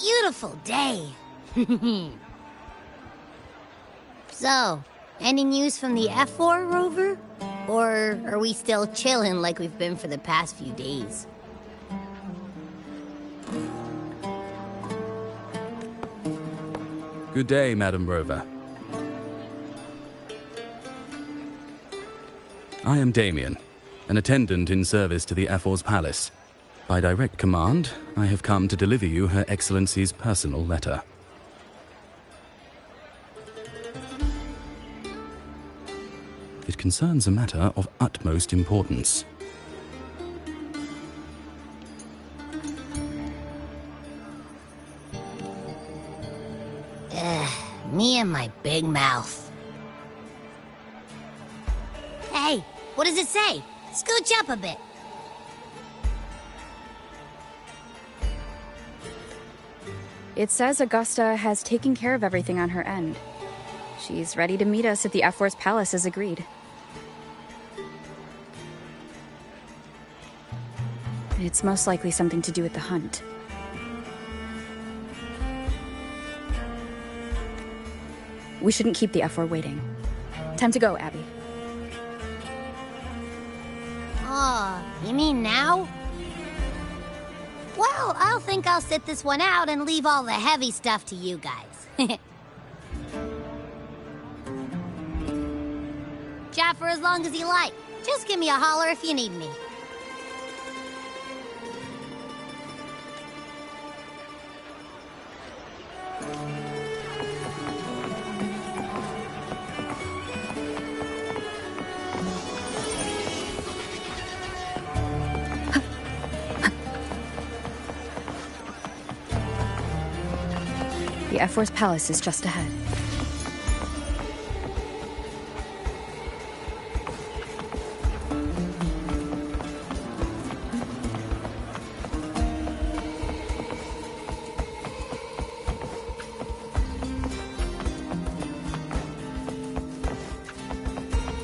beautiful day. So, any news from the F4 rover? Or are we still chilling like we've been for the past few days? Good day, Madam Rover. I am Damien, an attendant in service to the F4's palace. By direct command, I have come to deliver you Her Excellency's personal letter. It concerns a matter of utmost importance. Me and my big mouth. Hey, what does it say? Scooch up a bit. It says Augusta has taken care of everything on her end. She's ready to meet us at the F4's palace as agreed. It's most likely something to do with the hunt. We shouldn't keep the F4 waiting. Time to go, Abby. Oh, you mean now? Well, I'll think I'll sit this one out and leave all the heavy stuff to you guys. Chat for as long as you like. Just give me a holler if you need me. The F4's palace is just ahead.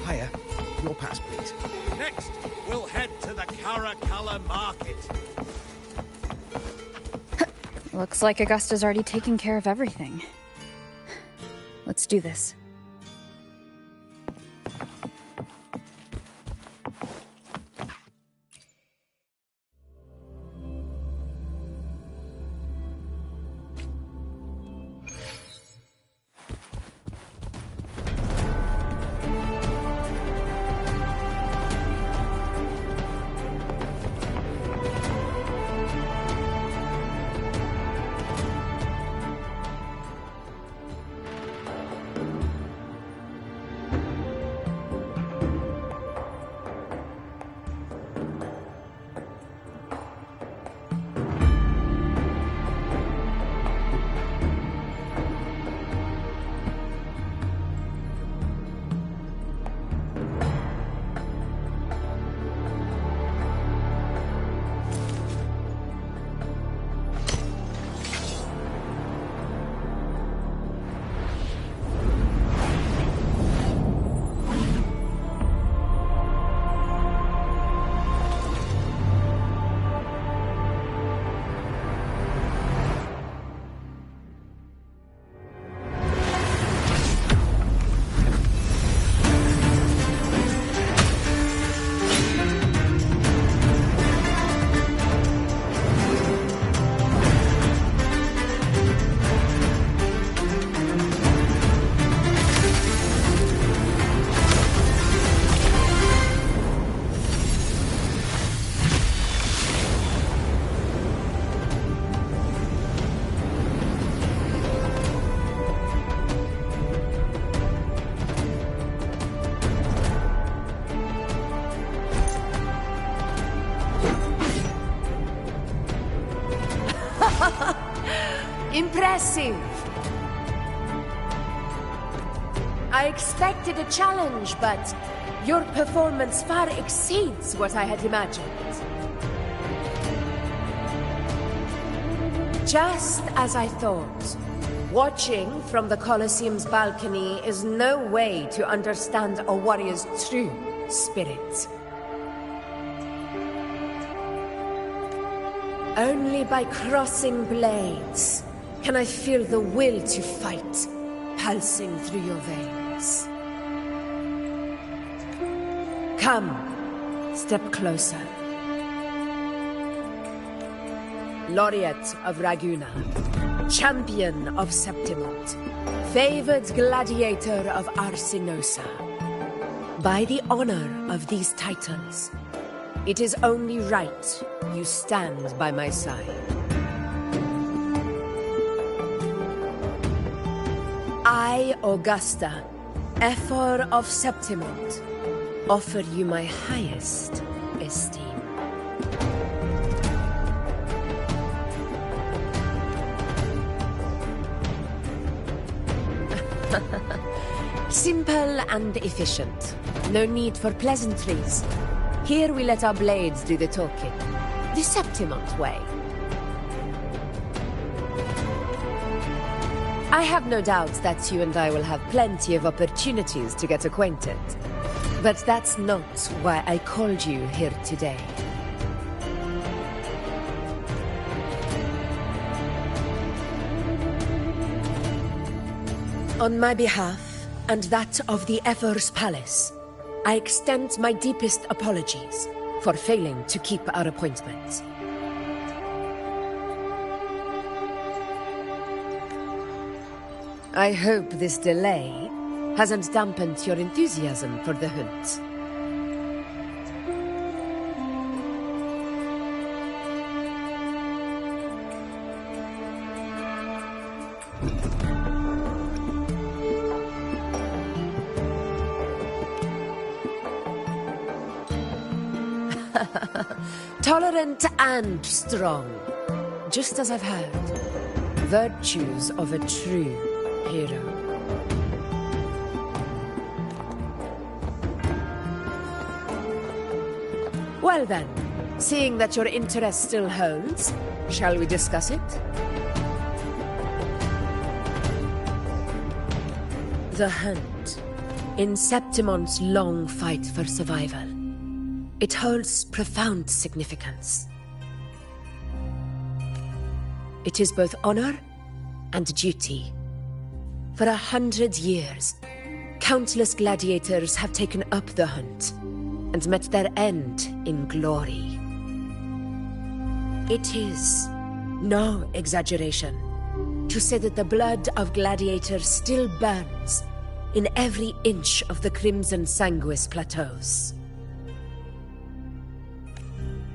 Hiya. Your pass, please. Next, we'll head to the Caracalla Market. Looks like Augusta's already taken care of everything. Let's do this. Impressive. I expected a challenge, but your performance far exceeds what I had imagined. Just as I thought, watching from the Colosseum's balcony is no way to understand a warrior's true spirit. Only by crossing blades Can I feel the will to fight pulsing through your veins? Come, step closer. Laureate of Raguna, champion of Septimont, favored gladiator of Arsinosa. By the honor of these titles, it is only right you stand by my side. I, Augusta, Ephor of Septimont, offer you my highest esteem. Simple and efficient. No need for pleasantries. Here we let our blades do the talking. The Septimont way. I have no doubt that you and I will have plenty of opportunities to get acquainted. But that's not why I called you here today. On my behalf, and that of the Ephor's Palace, I extend my deepest apologies for failing to keep our appointment. I hope this delay hasn't dampened your enthusiasm for the hunt. Tolerant and strong, just as I've heard. Virtues of a true hero. Well then, seeing that your interest still holds, shall we discuss it? The hunt. In Septimont's long fight for survival, it holds profound significance. It is both honor and duty. For 100 years, countless gladiators have taken up the hunt and met their end in glory. It is no exaggeration to say that the blood of gladiators still burns in every inch of the Crimson Sanguis plateaus.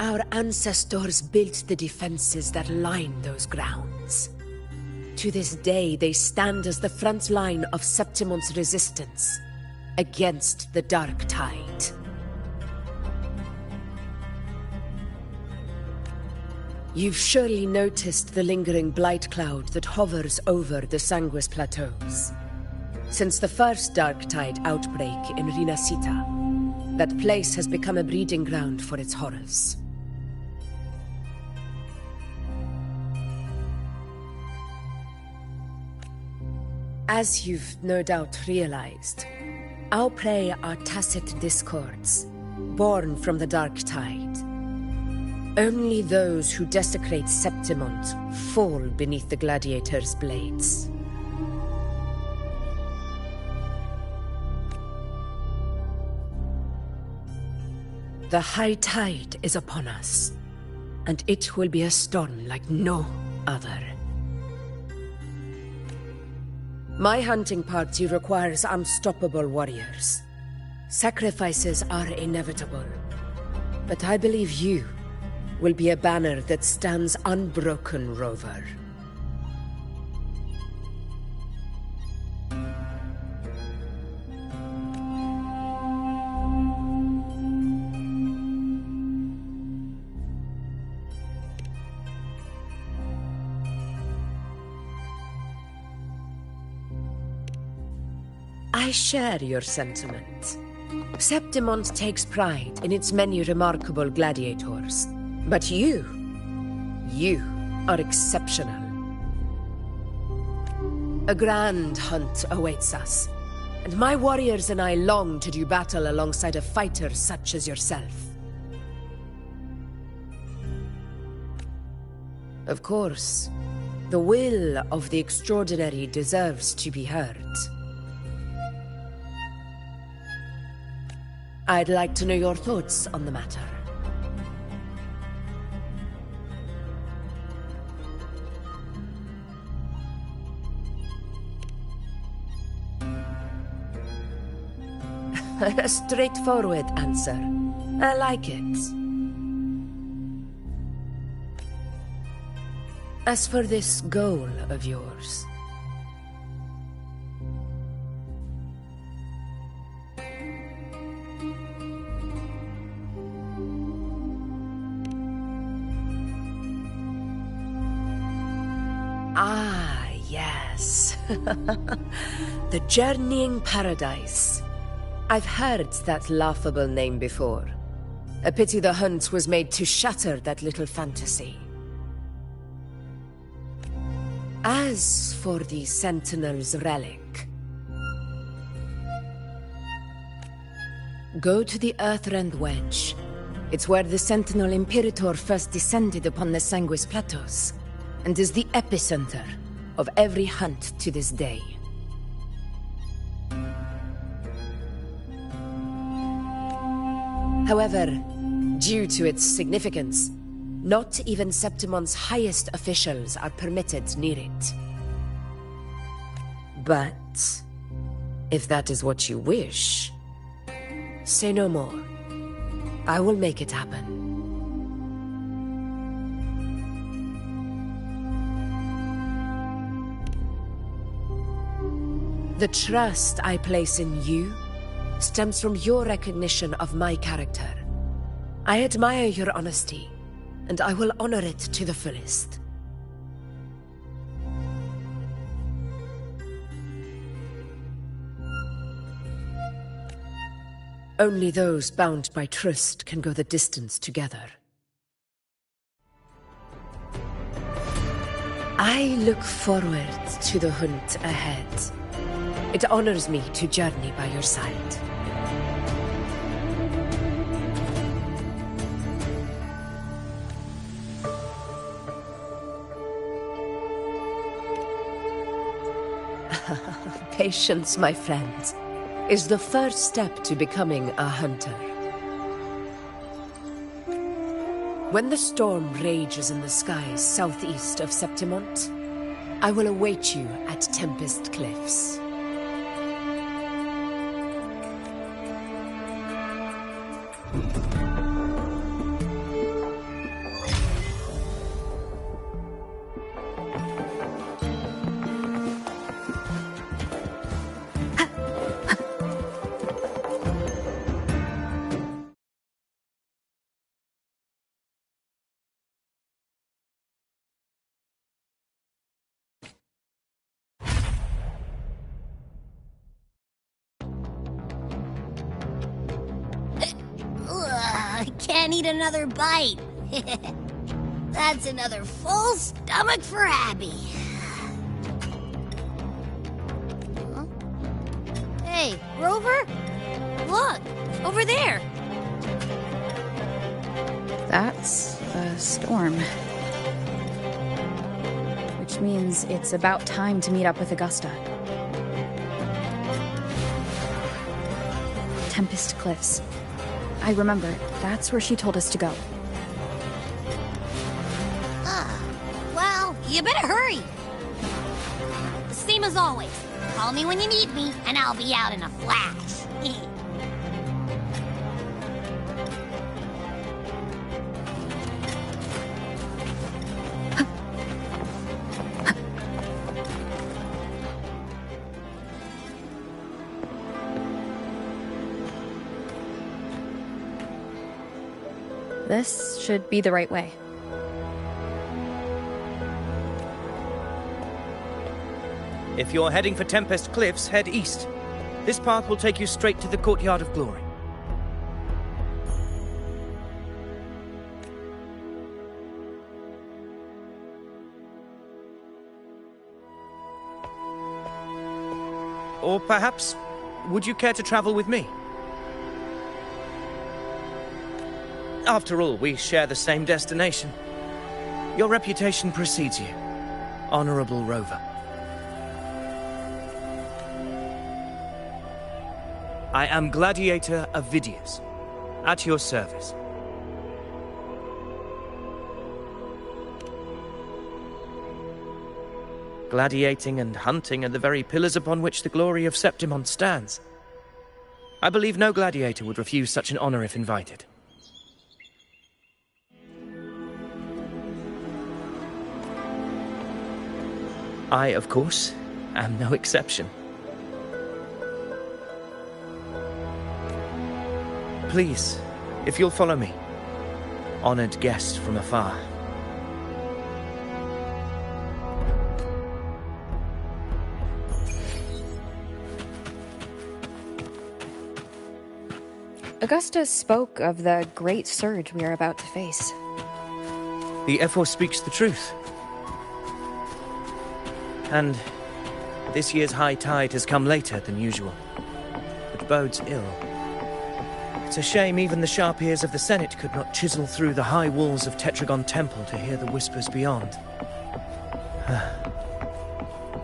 Our ancestors built the defenses that line those grounds. To this day, they stand as the front line of Septimont's resistance against the Dark Tide. You've surely noticed the lingering blight cloud that hovers over the Sanguis plateaus. Since the first Dark Tide outbreak in Rinascita, that place has become a breeding ground for its horrors. As you've no doubt realized, our prey are tacit discords, born from the Dark Tide. Only those who desecrate Septimont fall beneath the gladiators' blades. The high tide is upon us, and it will be a storm like no other. My hunting party requires unstoppable warriors. Sacrifices are inevitable, but I believe you will be a banner that stands unbroken, Rover. I share your sentiment. Septimont takes pride in its many remarkable gladiators. But you are exceptional. A grand hunt awaits us, and my warriors and I long to do battle alongside a fighter such as yourself. Of course, The will of the extraordinary deserves to be heard. I'd like to know your thoughts on the matter. A straightforward answer. I like it. As for this goal of yours... Ah, yes. The Journeying Paradise. I've heard that laughable name before. A pity the hunt was made to shatter that little fantasy. As for the Sentinel's relic, go to the Earthrend Wedge. It's where the Sentinel Imperator first descended upon the Sanguis Plateaus, and is the epicenter of every hunt to this day. However, due to its significance, not even Septimon's highest officials are permitted near it. But if that is what you wish, say no more. I will make it happen. The trust I place in you stems from your recognition of my character. I admire your honesty, and I will honor it to the fullest. Only those bound by trust can go the distance together. I look forward to the hunt ahead. It honors me to journey by your side. Patience, my friend, is the first step to becoming a hunter. When the storm rages in the skies southeast of Septimont, I will await you at Tempest Cliffs. I can't eat another bite. That's another full stomach for Abby. Huh? Hey, Rover? Look, over there. That's a storm. Which means it's about time to meet up with Augusta. Tempest Cliffs. I remember, that's where she told us to go. Well, you better hurry. Same as always. Call me when you need me, and I'll be out in a flash. This should be the right way. If you're heading for Tempest Cliffs, head east. This path will take you straight to the Courtyard of Glory. Or perhaps, would you care to travel with me? After all, we share the same destination. Your reputation precedes you. honorable rover. I am Gladiator Avidius, at your service. Gladiating and hunting are the very pillars upon which the glory of Septimont stands. I believe no gladiator would refuse such an honor if invited. I, of course, am no exception. Please, if you'll follow me, honored guest from afar. Augusta spoke of the great surge we are about to face. The F4 speaks the truth. And this year's high tide has come later than usual, which bodes ill. It's a shame even the sharp ears of the Senate could not chisel through the high walls of Tetragon Temple to hear the whispers beyond.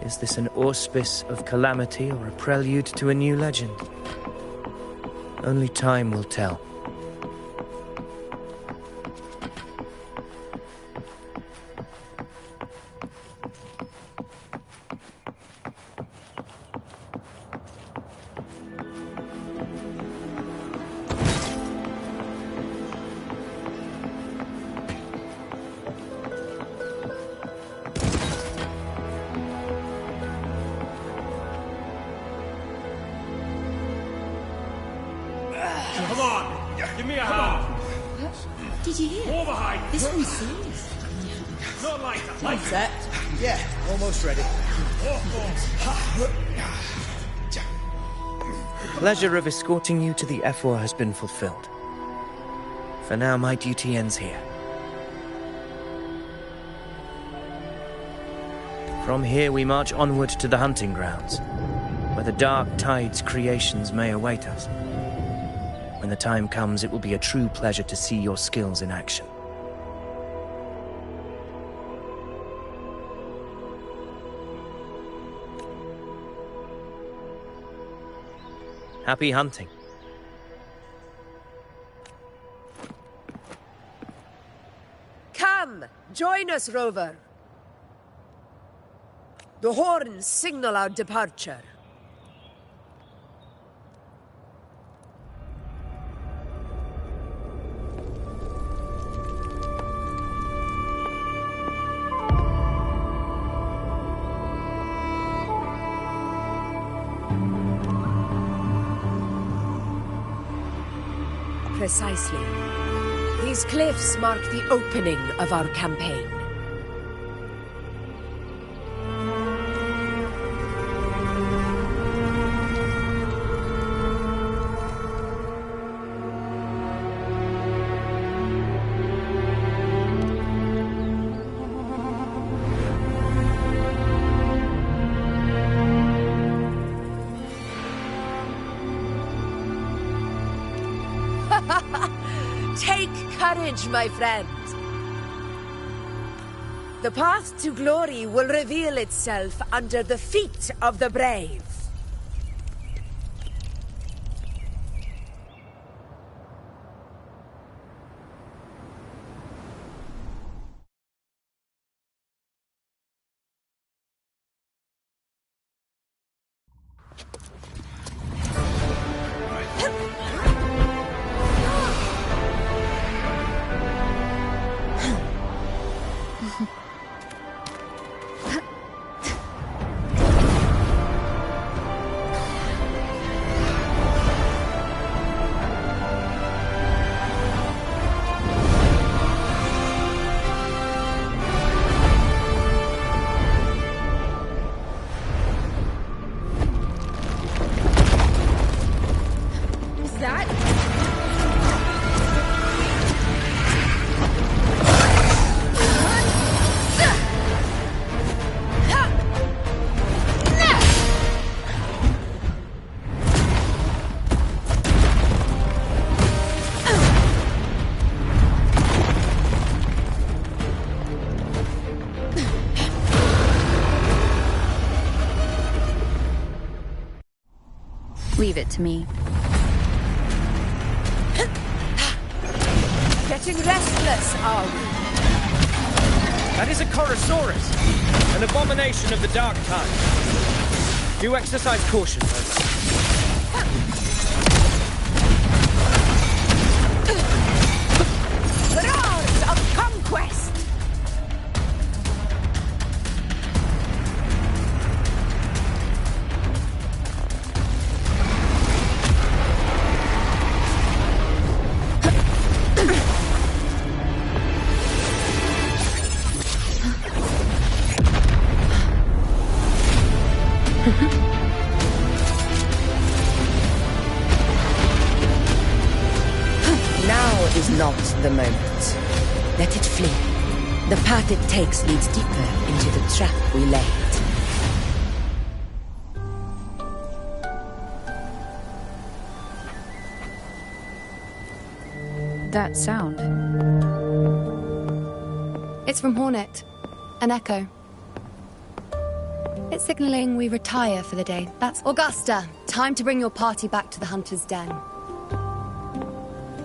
Is this an auspice of calamity or a prelude to a new legend? Only time will tell. Come on! Give me a hand! Did you hear? More behind! This one's serious. Not like Set? Yeah, almost ready. Pleasure of escorting you to the F4 has been fulfilled. For now, my duty ends here. From here, we march onward to the hunting grounds, where the dark tide's creations may await us. When the time comes, it will be a true pleasure to see your skills in action. Happy hunting. Come, join us, Rover. The horns signal our departure. Precisely. These cliffs mark the opening of our campaign. Take courage, my friend. The path to glory will reveal itself under the feet of the brave. Leave it to me. Getting restless, are we? That is a Chorosaurus, an abomination of the dark tide. Do exercise caution, Rover. Roars of conquest! Not the moment. Let it flee. The path it takes leads deeper into the trap we laid. That sound. It's from Hornet. An echo. It's signaling we retire for the day. That's Augusta. Time to bring your party back to the Hunter's Den.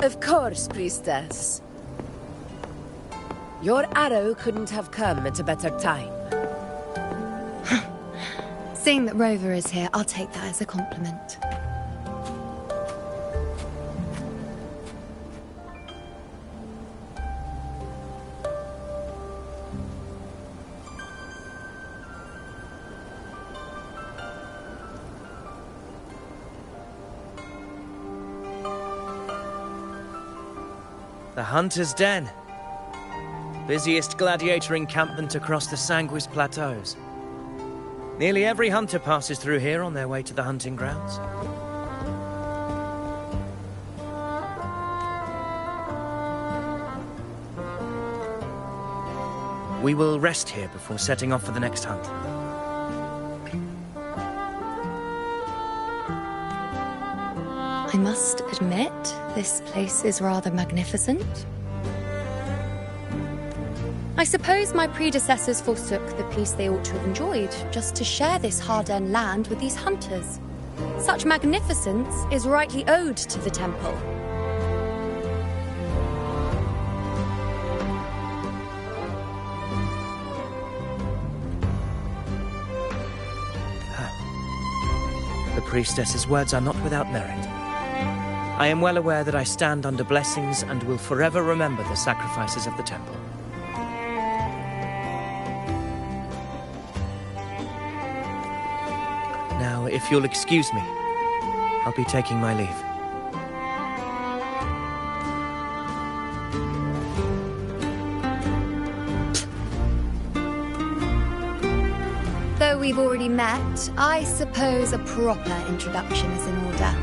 Of course, Priestess. Your arrow couldn't have come at a better time. Seeing that Rover is here, I'll take that as a compliment. The Hunter's Den. Busiest gladiator encampment across the Sanguis Plateaus. Nearly every hunter passes through here on their way to the hunting grounds. We will rest here before setting off for the next hunt. I must admit, this place is rather magnificent. I suppose my predecessors forsook the peace they ought to have enjoyed, just to share this hard-earned land with these hunters. Such magnificence is rightly owed to the temple. The priestess's words are not without merit. I am well aware that I stand under blessings and will forever remember the sacrifices of the temple. Now, if you'll excuse me, I'll be taking my leave. Though we've already met, I suppose a proper introduction is in order.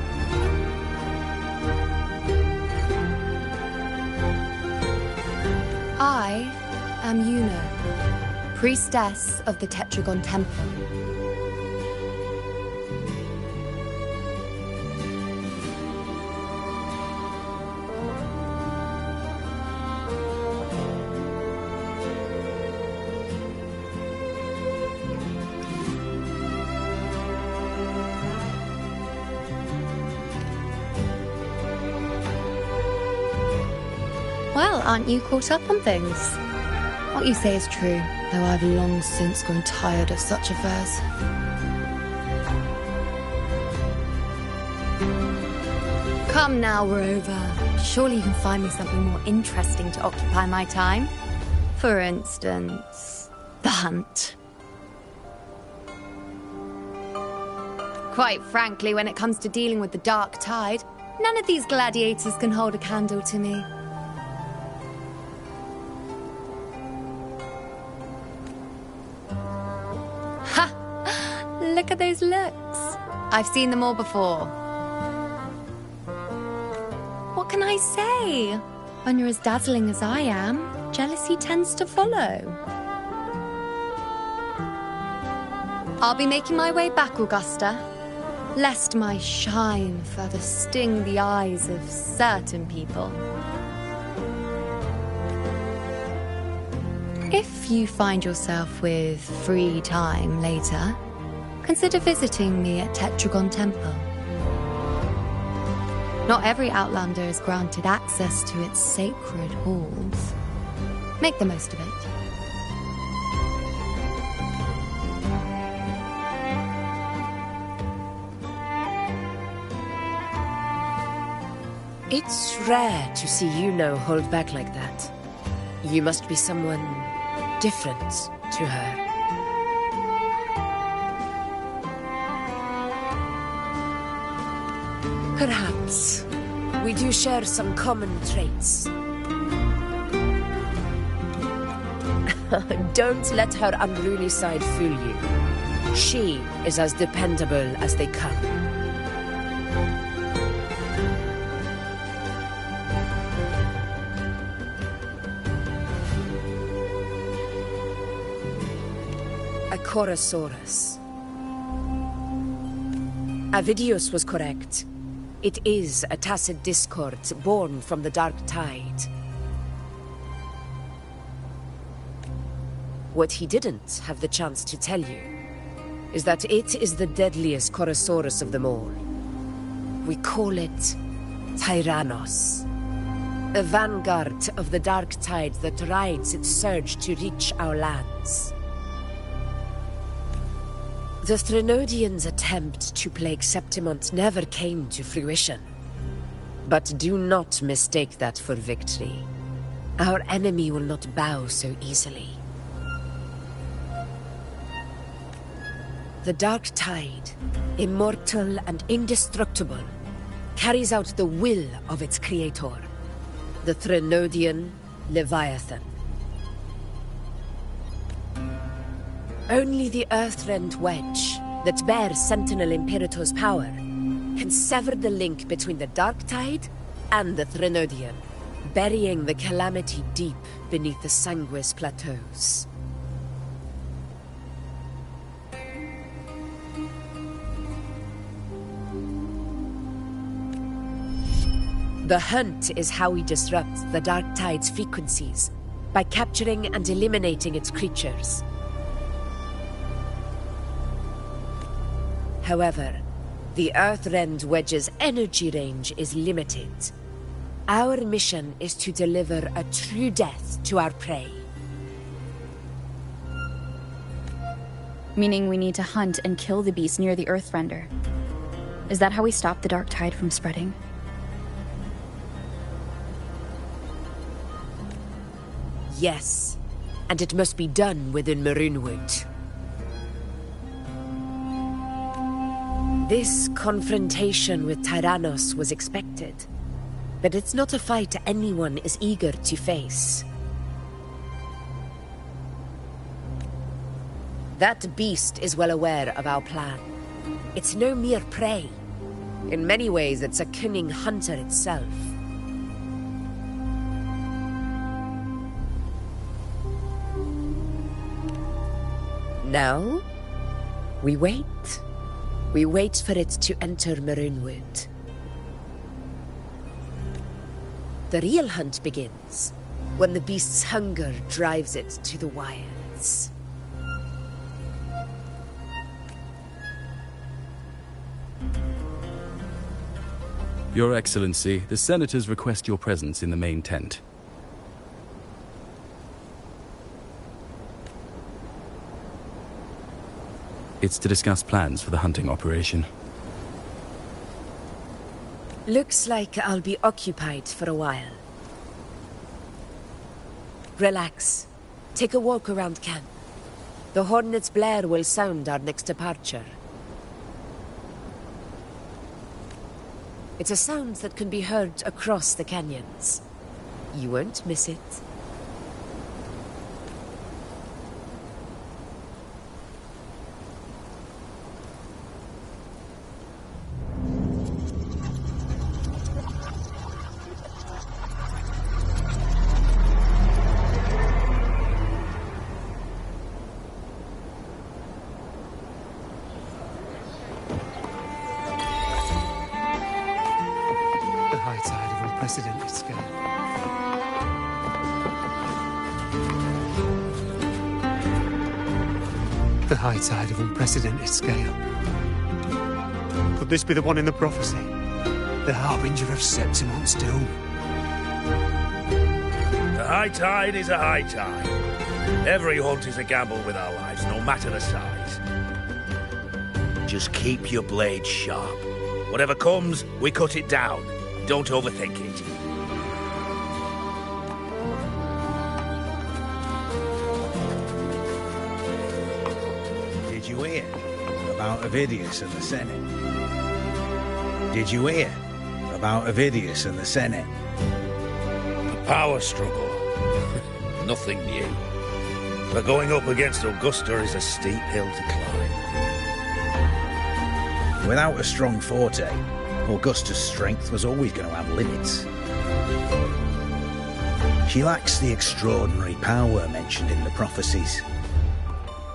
I am Yuno, priestess of the Tetragon Temple. Well, aren't you caught up on things? What you say is true, though I've long since grown tired of such affairs. Come now, Rover. Surely you can find me something more interesting to occupy my time. For instance, the hunt. Quite frankly, when it comes to dealing with the dark tide, none of these gladiators can hold a candle to me. Look at those looks. I've seen them all before. What can I say? When you're as dazzling as I am, jealousy tends to follow. I'll be making my way back, Augusta, lest my shine further sting the eyes of certain people. If you find yourself with free time later, consider visiting me at Tetragon Temple. Not every Outlander is granted access to its sacred halls. Make the most of it. It's rare to see Yuno hold back like that. You must be someone different to her. Perhaps we do share some common traits. Don't let her unruly side fool you. She is as dependable as they come. A Chorosaurus. Avidius was correct. It is a tacit discord born from the Dark Tide. What he didn't have the chance to tell you is that it is the deadliest Chorosaurus of them all. We call it Tyrannos. A vanguard of the Dark Tide that rides its surge to reach our lands. The Threnodians' attempt to plague Septimont never came to fruition. But do not mistake that for victory. Our enemy will not bow so easily. The Dark Tide, immortal and indestructible, carries out the will of its creator, the Threnodian Leviathan. Only the Earthrend Wedge, that bears Sentinel Imperator's power, can sever the link between the Dark Tide and the Threnodian, burying the calamity deep beneath the Sanguis Plateaus. The hunt is how we disrupt the Dark Tide's frequencies, by capturing and eliminating its creatures. However, the Earthrend Wedge's energy range is limited. Our mission is to deliver a true death to our prey. Meaning we need to hunt and kill the beast near the Earthrender. Is that how we stop the Dark Tide from spreading? Yes, and it must be done within Maroonwood. This confrontation with Tyrannos was expected, but it's not a fight anyone is eager to face. That beast is well aware of our plan. It's no mere prey. In many ways, it's a cunning hunter itself. Now, we wait. We wait for it to enter Maroonwood. The real hunt begins when the beast's hunger drives it to the wilds. Your Excellency, the Senators request your presence in the main tent. It's to discuss plans for the hunting operation. Looks like I'll be occupied for a while. Relax. Take a walk around camp. The Hornet's blare will sound our next departure. It's a sound that can be heard across the canyons. You won't miss it. Unprecedented scale. The high tide of unprecedented scale. Could this be the one in the prophecy? The harbinger of Septimon's doom. A high tide is a high tide. Every hunt is a gamble with our lives, no matter the size. Just keep your blade sharp. Whatever comes, we cut it down. Don't overthink it. Did you hear about Avidius and the Senate? Did you hear about Avidius and the Senate? The power struggle. Nothing new. But going up against Augusta is a steep hill to climb. Without a strong forte, Augusta's strength was always going to have limits. She lacks the extraordinary power mentioned in the prophecies.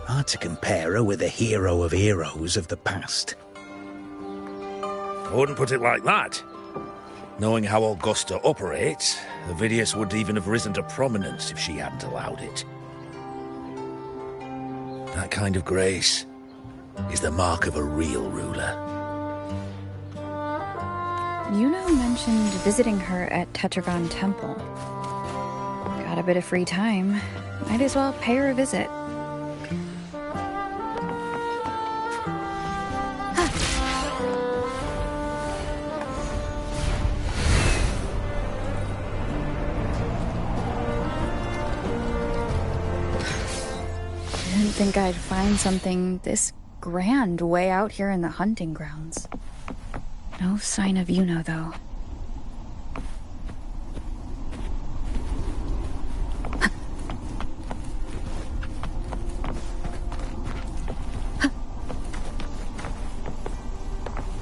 Hard to compare her with a hero of heroes of the past. I wouldn't put it like that. Knowing how Augusta operates, Avidius would even have risen to prominence if she hadn't allowed it. That kind of grace is the mark of a real ruler. Yuno mentioned visiting her at Tetragon Temple. Got a bit of free time. Might as well pay her a visit. Didn't think I'd find something this grand way out here in the hunting grounds. No sign of Yuno, though.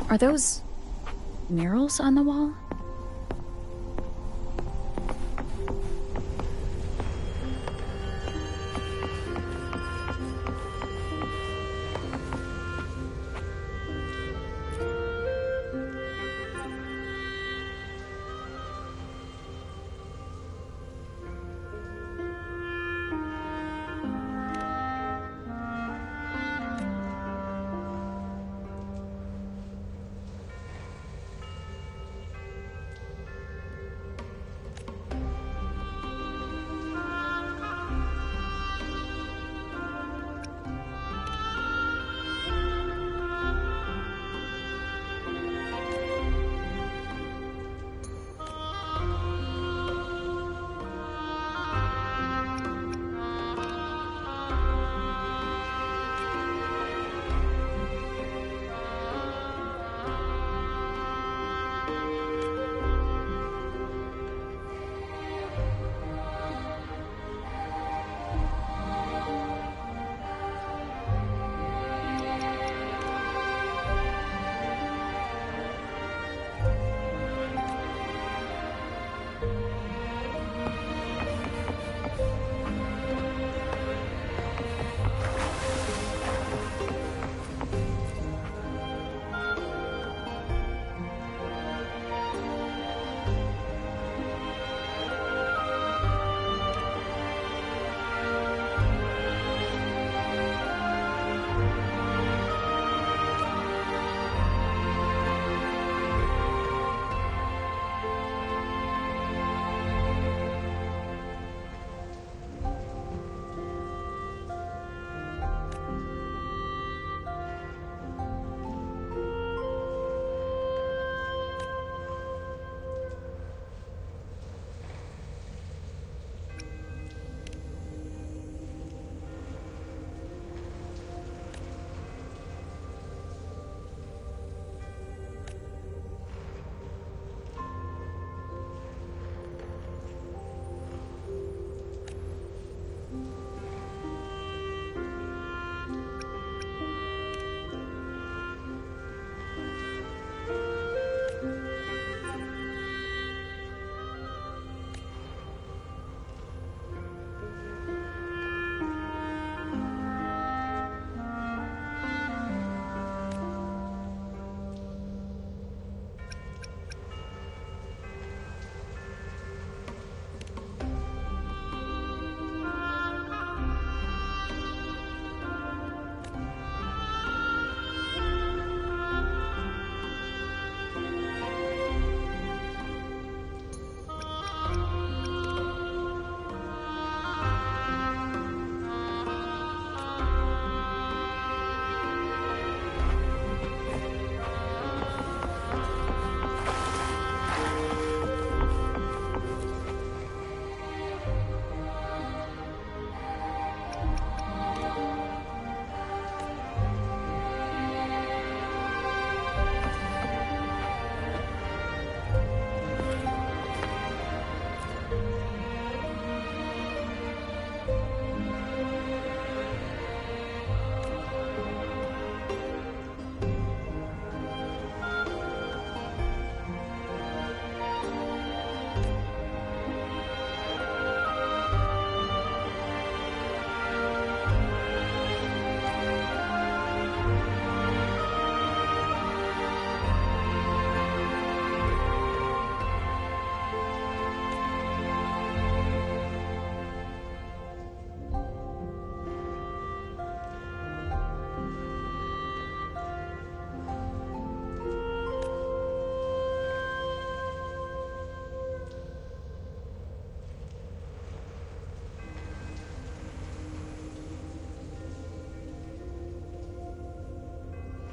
Are those murals on the wall?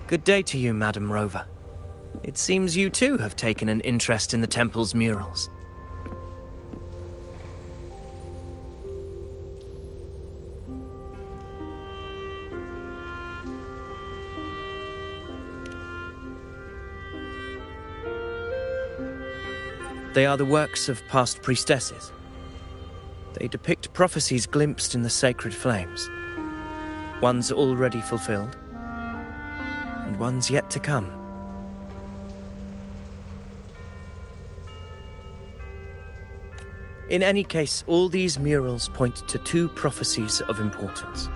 Good day to you, Madam Rover. It seems you too have taken an interest in the temple's murals. They are the works of past priestesses. They depict prophecies glimpsed in the sacred flames. Ones already fulfilled, and ones yet to come. In any case, all these murals point to two prophecies of importance.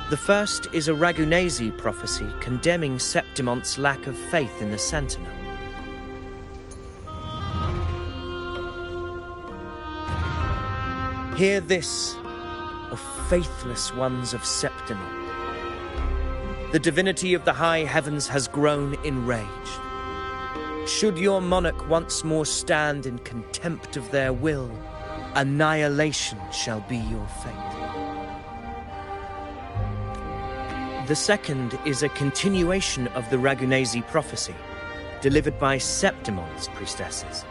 The first is a Ragunesi prophecy condemning Septimonte's lack of faith in the Sentinel. Hear this, O faithless ones of Septimont. The divinity of the high heavens has grown enraged. Should your monarch once more stand in contempt of their will, annihilation shall be your fate. The second is a continuation of the Ragunesi prophecy, delivered by Septimonte's priestesses.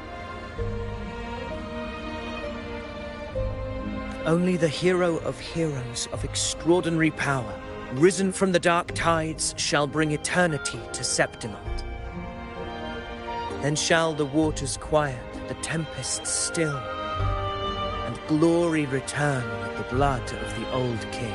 Only the hero of heroes of extraordinary power, risen from the dark tides, shall bring eternity to Septimont. Then shall the waters quiet, the tempests still, and glory return with the blood of the old king.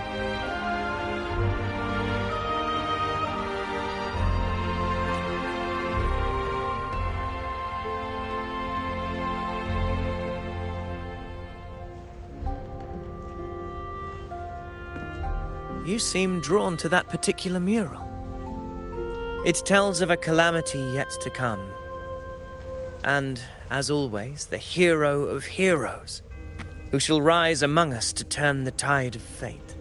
You seem drawn to that particular mural. It tells of a calamity yet to come. And, as always, the hero of heroes, who shall rise among us to turn the tide of fate.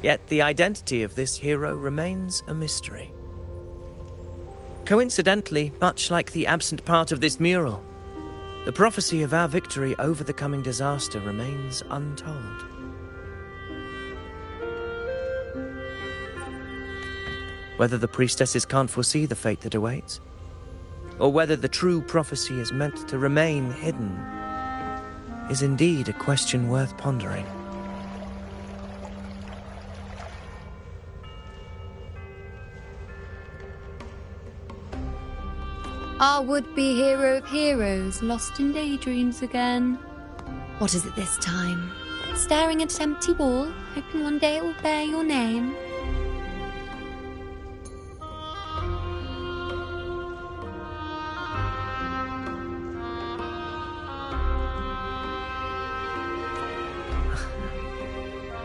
Yet the identity of this hero remains a mystery. Coincidentally, much like the absent part of this mural, the prophecy of our victory over the coming disaster remains untold. Whether the priestesses can't foresee the fate that awaits, or whether the true prophecy is meant to remain hidden, is indeed a question worth pondering. Our would-be hero of heroes, lost in daydreams again. What is it this time? Staring at an empty wall, hoping one day it will bear your name.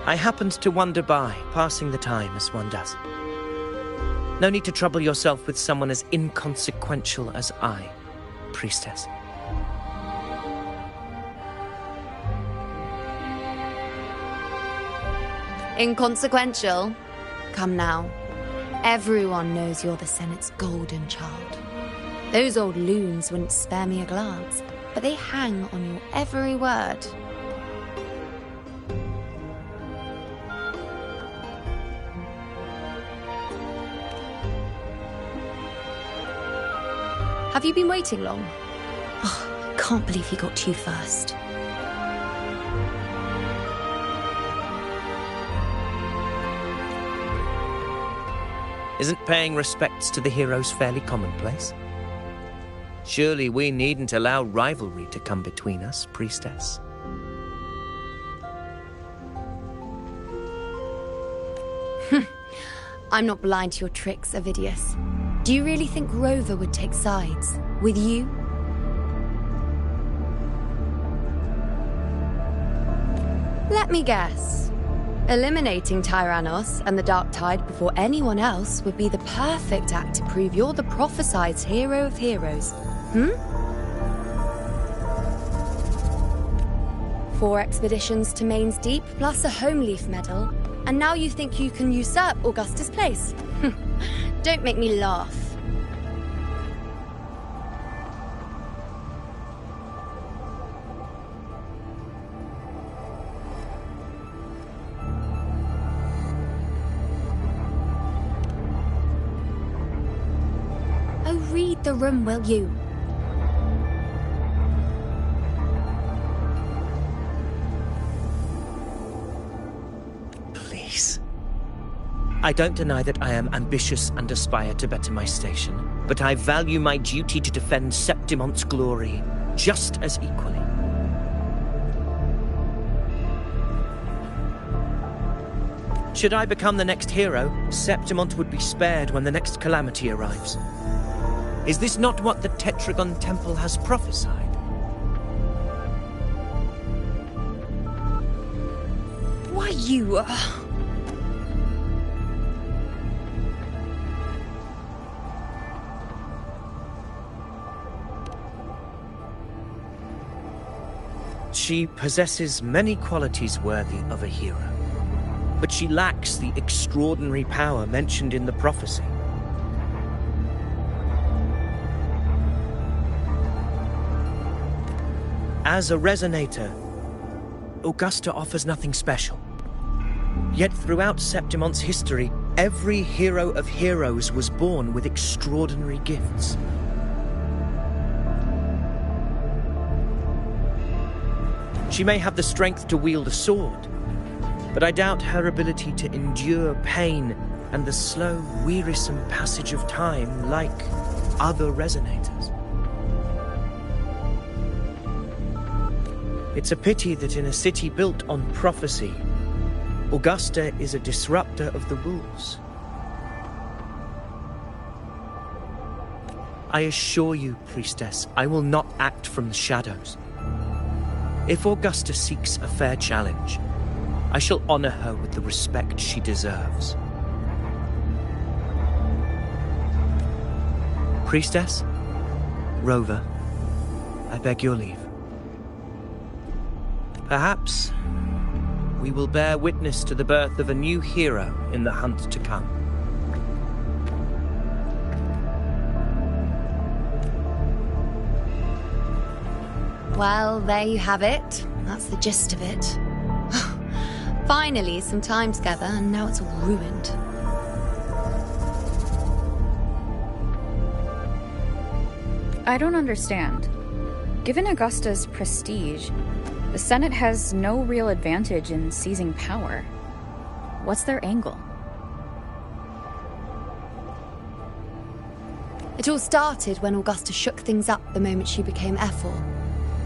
I happened to wander by, passing the time as one does. No need to trouble yourself with someone as inconsequential as I, priestess. Inconsequential? Come now. Everyone knows you're the Senate's golden child. Those old loons wouldn't spare me a glance, but they hang on your every word. Have you been waiting long? Oh, can't believe he got to you first. Isn't paying respects to the heroes fairly commonplace? Surely we needn't allow rivalry to come between us, priestess. I'm not blind to your tricks, Avidius. Do you really think Rover would take sides with you? Let me guess. Eliminating Tyrannos and the Dark Tide before anyone else would be the perfect act to prove you're the prophesied hero of heroes. 4 expeditions to Main's Deep, plus a Home Leaf medal, and now you think you can usurp Augustus' place? Don't make me laugh. read the room, will you? Please. I don't deny that I am ambitious and aspire to better my station, but I value my duty to defend Septimont's glory just as equally. Should I become the next hero, Septimont would be spared when the next calamity arrives. Is this not what the Tetragon Temple has prophesied? Why, you... She possesses many qualities worthy of a hero, but she lacks the extraordinary power mentioned in the prophecy. As a resonator, Augusta offers nothing special. Yet throughout Septimont's history, every hero of heroes was born with extraordinary gifts. She may have the strength to wield a sword, but I doubt her ability to endure pain and the slow, wearisome passage of time like other resonators. It's a pity that in a city built on prophecy, Augusta is a disruptor of the rules. I assure you, Priestess, I will not act from the shadows. If Augusta seeks a fair challenge, I shall honor her with the respect she deserves. Priestess, Rover, I beg your leave. Perhaps we will bear witness to the birth of a new hero in the hunt to come. Well, there you have it. That's the gist of it. Finally, some time together, and now it's all ruined. I don't understand. Given Augusta's prestige, the Senate has no real advantage in seizing power. What's their angle? It all started when Augusta shook things up the moment she became Ephor,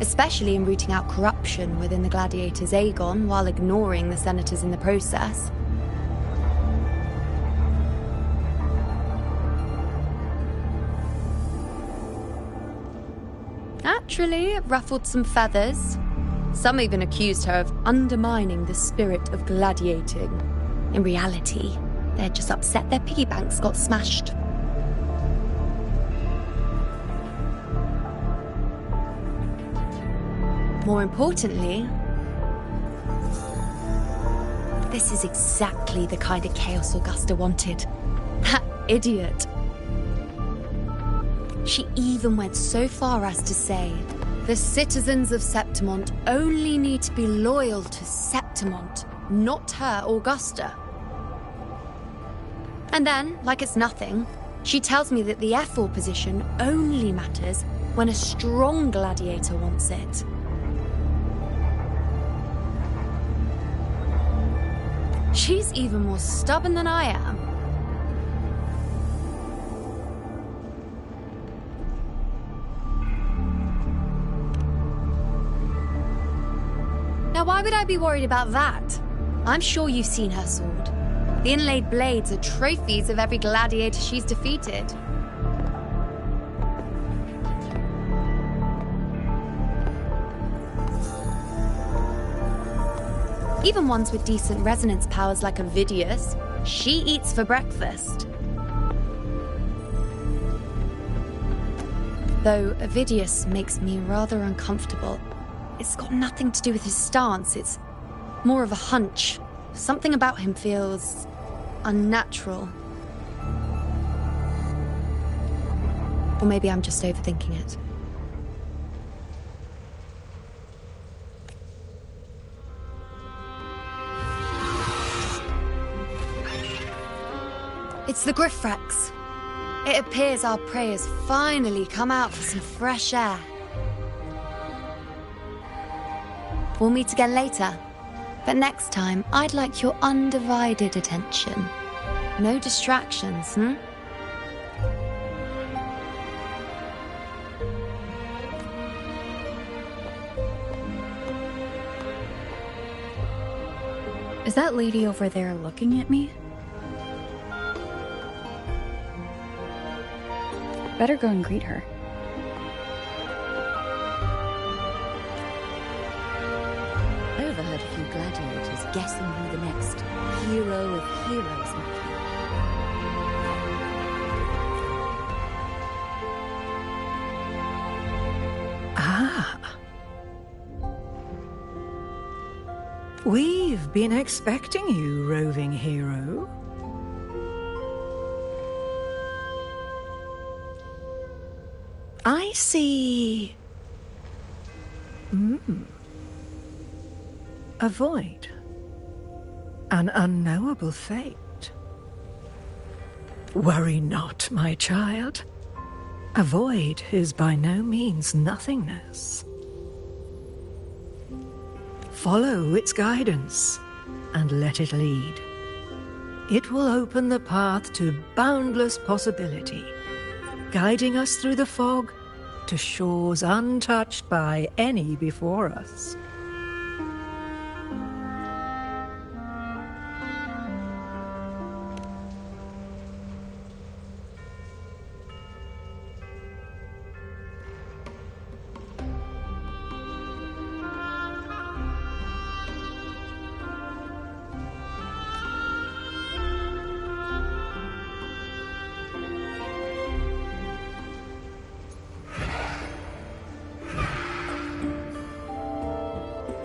especially in rooting out corruption within the gladiators' Aegon while ignoring the senators in the process. Naturally, it ruffled some feathers. Some even accused her of undermining the spirit of gladiating. In reality, they're just upset their piggy banks got smashed. More importantly, this is exactly the kind of chaos Augusta wanted. That idiot. She even went so far as to say, the citizens of Septimont only need to be loyal to Septimont, not her, Augusta. And then, like it's nothing, she tells me that the Ephor position only matters when a strong gladiator wants it. She's even more stubborn than I am. Now, why would I be worried about that? I'm sure you've seen her sword. The inlaid blades are trophies of every gladiator she's defeated. Even ones with decent resonance powers like Avidius, she eats for breakfast. Though Avidius makes me rather uncomfortable. It's got nothing to do with his stance, it's more of a hunch. Something about him feels unnatural. Or maybe I'm just overthinking it. It's the Griffrex. It appears our prey has finally come out for some fresh air. We'll meet again later, but next time I'd like your undivided attention. No distractions, Is that lady over there looking at me? Better go and greet her. I overheard a few gladiators guessing who the next hero of heroes might be. Ah. We've been expecting you, roving hero. I see... A void. An unknowable fate. Worry not, my child. A void is by no means nothingness. Follow its guidance, and let it lead. It will open the path to boundless possibility, guiding us through the fog to shores untouched by any before us.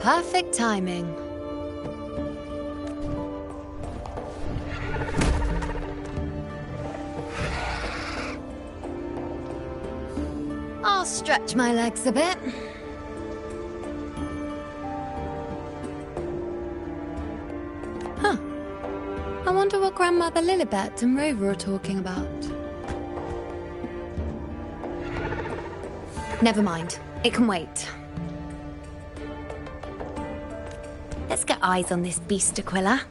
Perfect timing. I'll stretch my legs a bit. Huh. I wonder what Grandmother Lilibet and Rover are talking about. Never mind. It can wait. Let's get eyes on this beast, Aquila.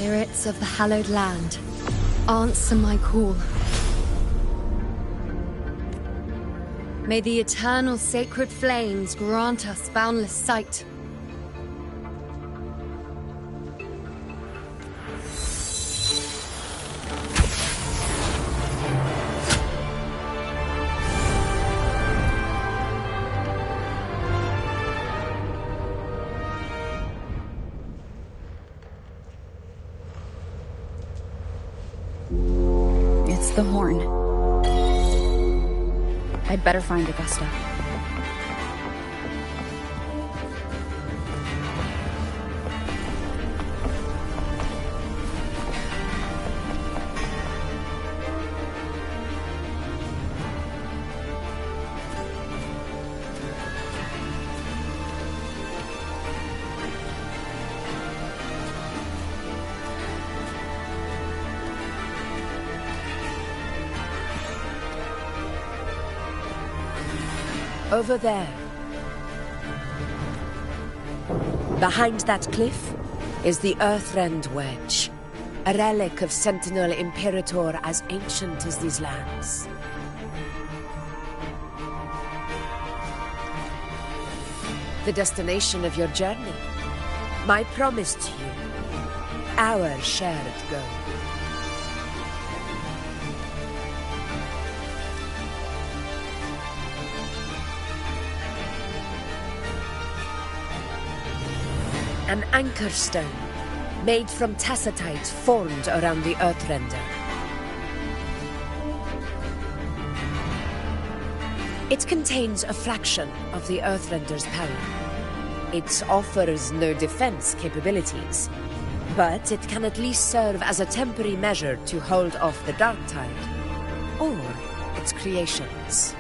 Spirits of the hallowed land, answer my call. May the eternal sacred flames grant us boundless sight. The horn. I'd better find Augusta. Over there. Behind that cliff is the Earthrend Wedge, a relic of Sentinel Imperator as ancient as these lands. The destination of your journey. My promise to you. Our shared goal. An anchor stone, made from tacitite formed around the Earthrender. It contains a fraction of the Earthrender's power. It offers no defense capabilities, but it can at least serve as a temporary measure to hold off the dark tide, or its creations.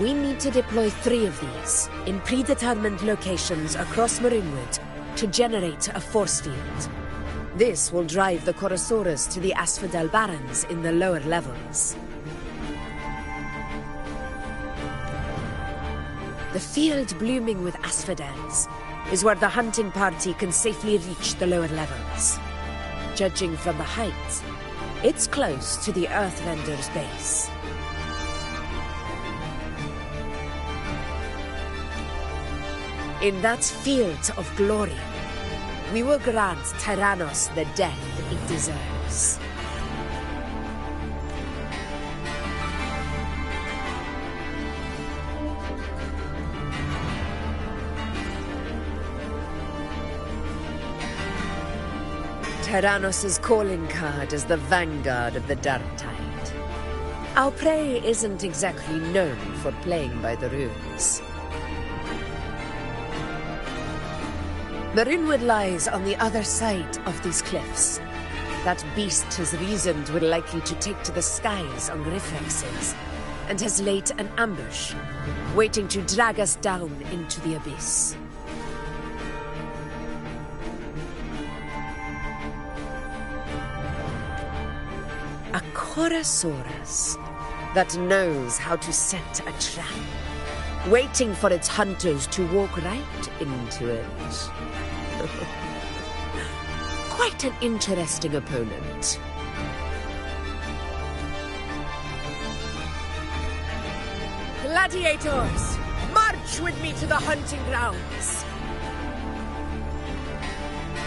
We need to deploy 3 of these in predetermined locations across Marinwood to generate a force field. This will drive the Chorosaurus to the Asphodel Barrens in the lower levels. The field blooming with asphodels is where the hunting party can safely reach the lower levels. Judging from the height, it's close to the Earthrender's base. In that field of glory, we will grant Tyrannos the death it deserves. Tyrannos' calling card is the vanguard of the Dark Tide. Our prey isn't exactly known for playing by the rules. Marinwood lies on the other side of these cliffs. That beast has reasoned we're likely to take to the skies on reflexes, and has laid an ambush, waiting to drag us down into the abyss. A Chorosaurus that knows how to set a trap, waiting for its hunters to walk right into it. Quite an interesting opponent. Gladiators, march with me to the hunting grounds.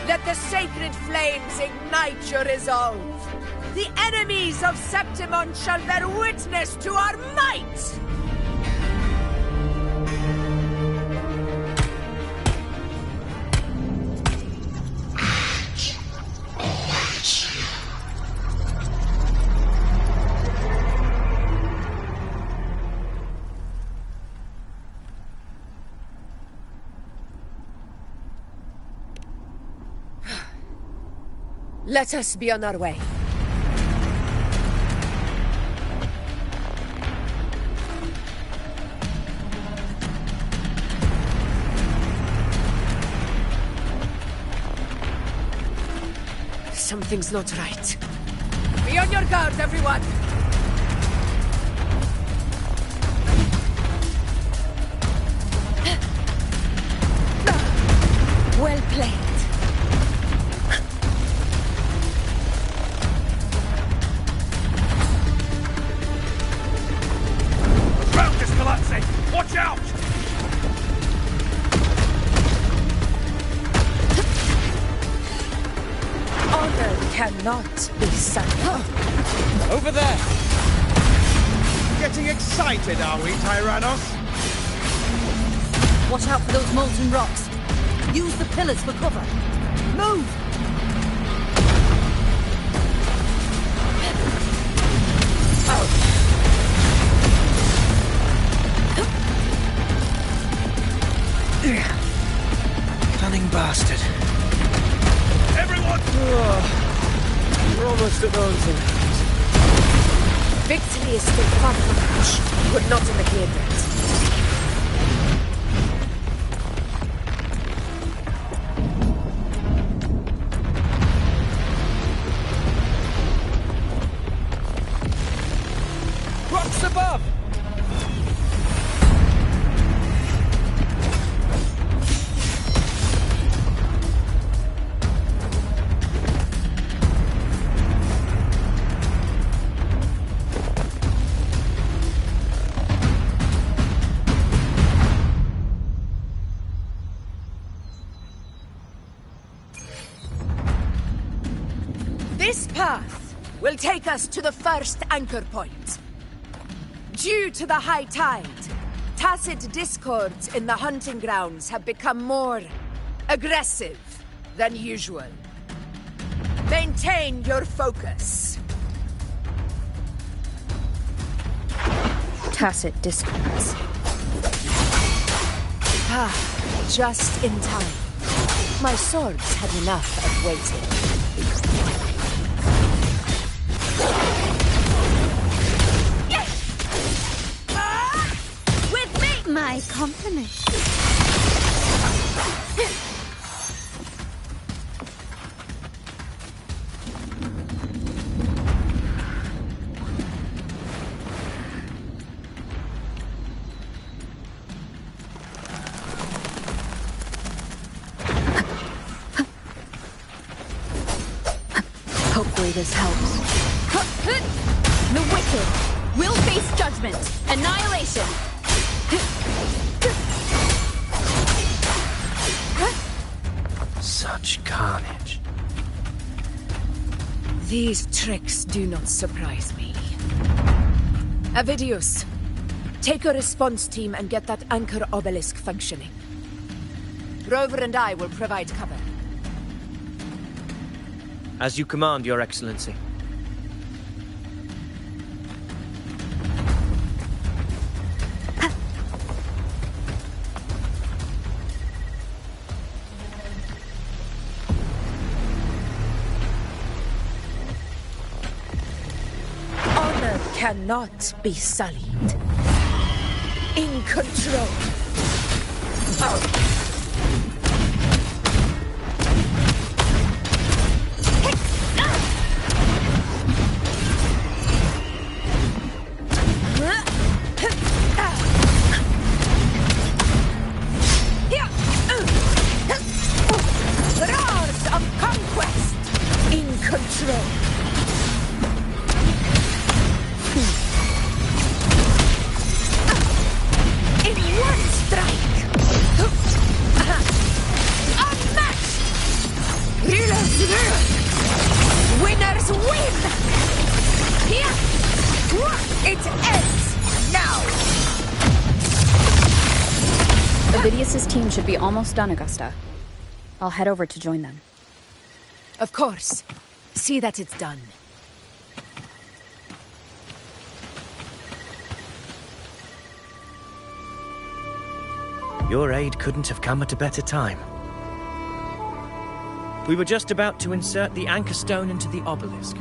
Let the sacred flames ignite your resolve. The enemies of Septimon shall bear witness to our might! Let us be on our way. Something's not right. Be on your guard, everyone! Well played. Ground is collapsing! Watch out! Honor cannot be sunk. Over there! Getting excited, are we, Tyrannos? Watch out for those molten rocks. Use the pillars for cover. Move! Cunning bastard. Everyone! We're almost at Owenston. Victory is still far from us, but not in the clear yet. Rocks above! This path will take us to the first anchor point. Due to the high tide, tacit discords in the hunting grounds have become more aggressive than usual. Maintain your focus. Tacit discords. Ah, just in time. My swords had enough of waiting. With me! My compliments. Hopefully this helps. The wicked will face judgment, annihilation. Such carnage. These tricks do not surprise me. Avidius, take a response team and get that anchor obelisk functioning. Rover and I will provide cover. As you command, Your Excellency. Honor cannot be sullied. In control. Roars of conquest. In control. In one strike! Unmatched! Rulers rule! Winners win! Here! It ends now! Avidius's team should be almost done, Augusta. I'll head over to join them. Of course. See that it's done. Your aid couldn't have come at a better time. We were just about to insert the anchor stone into the obelisk.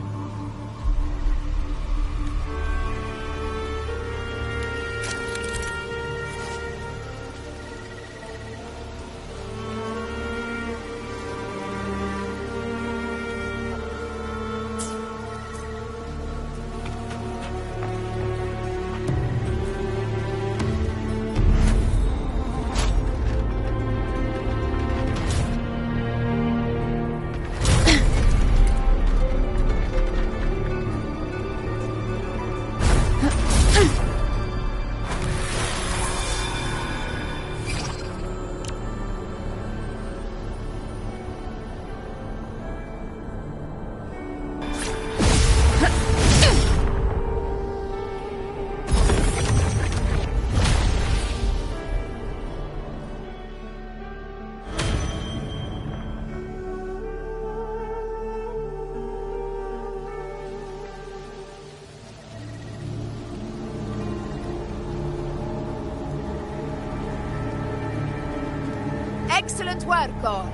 Excellent work, all.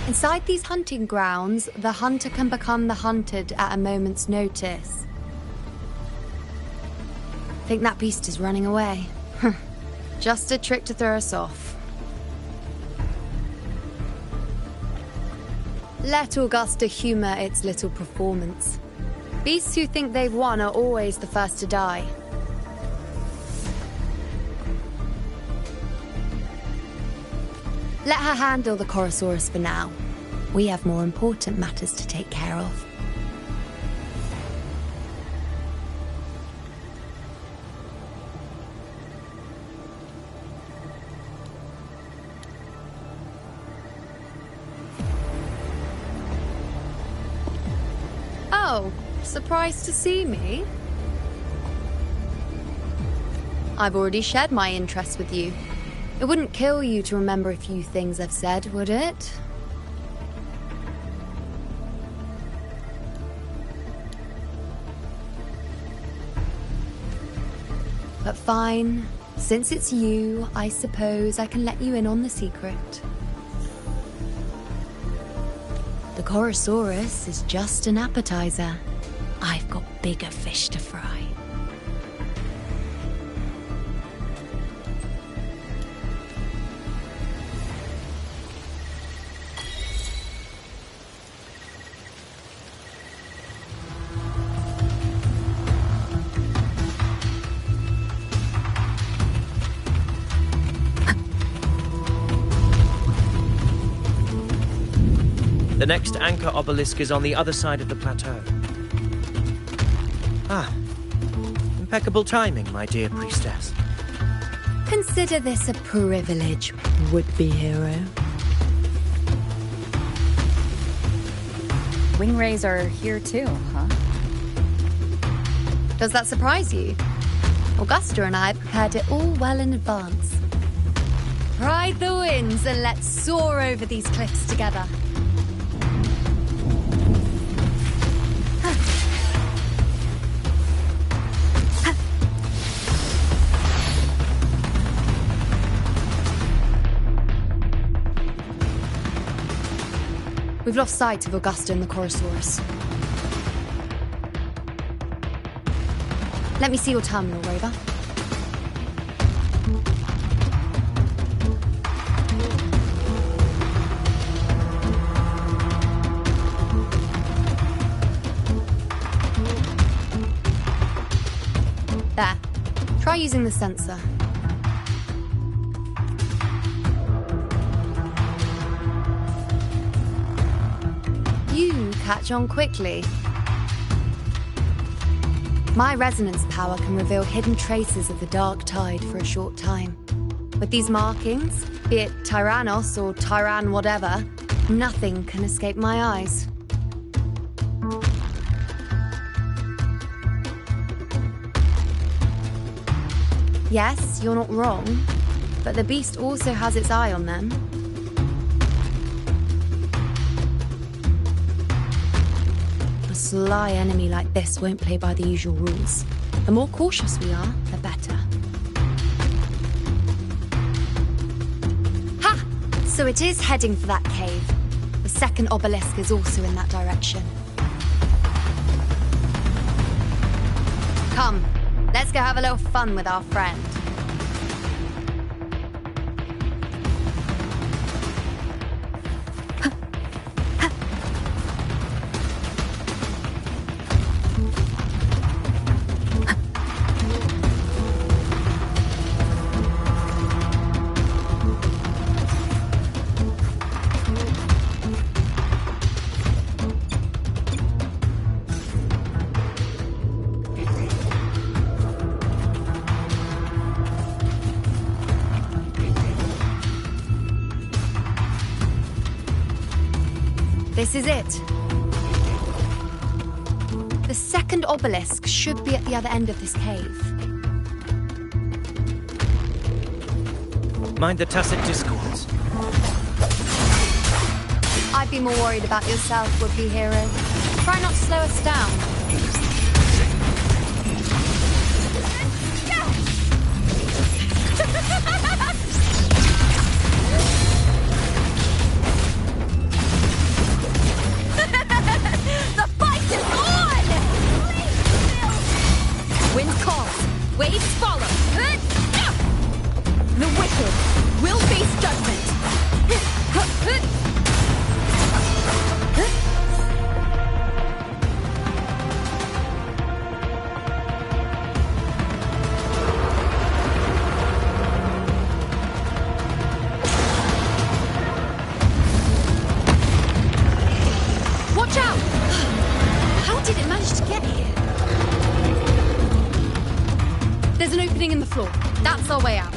Inside these hunting grounds, the hunter can become the hunted at a moment's notice. Think that beast is running away. Just a trick to throw us off. Let Augusta humor its little performance. Beasts who think they've won are always the first to die. Let her handle the Chorosaurus for now. We have more important matters to take care of. Oh, surprised to see me? I've already shared my interest with you. It wouldn't kill you to remember a few things I've said, would it? But fine. Since it's you, I suppose I can let you in on the secret. The Chorosaurus is just an appetizer. I've got bigger fish to fry. The next anchor obelisk is on the other side of the plateau. Ah, impeccable timing, my dear priestess. Consider this a privilege, would-be hero. Wingrays are here too, huh? Does that surprise you? Augusta and I prepared it all well in advance. Ride the winds and let's soar over these cliffs together. We've lost sight of Augusta and the Chorosaurus. Let me see your terminal, Rover. There. Try using the sensor. You catch on quickly. My resonance power can reveal hidden traces of the dark tide for a short time. With these markings, be it Tyrannos or Tyran whatever, nothing can escape my eyes. Yes, you're not wrong, but the beast also has its eye on them. A sly enemy like this won't play by the usual rules. The more cautious we are, the better. Ha! So it is heading for that cave. The second obelisk is also in that direction. Come, let's go have a little fun with our friend. This is it. The second obelisk should be at the other end of this cave. Mind the tacit discords. I'd be more worried about yourself, would-be hero. Try not to slow us down. Wind calls. Wait Waves follow! The wicked will face judgment! Watch out! How did it manage to get here? There's an opening in the floor. That's our way out.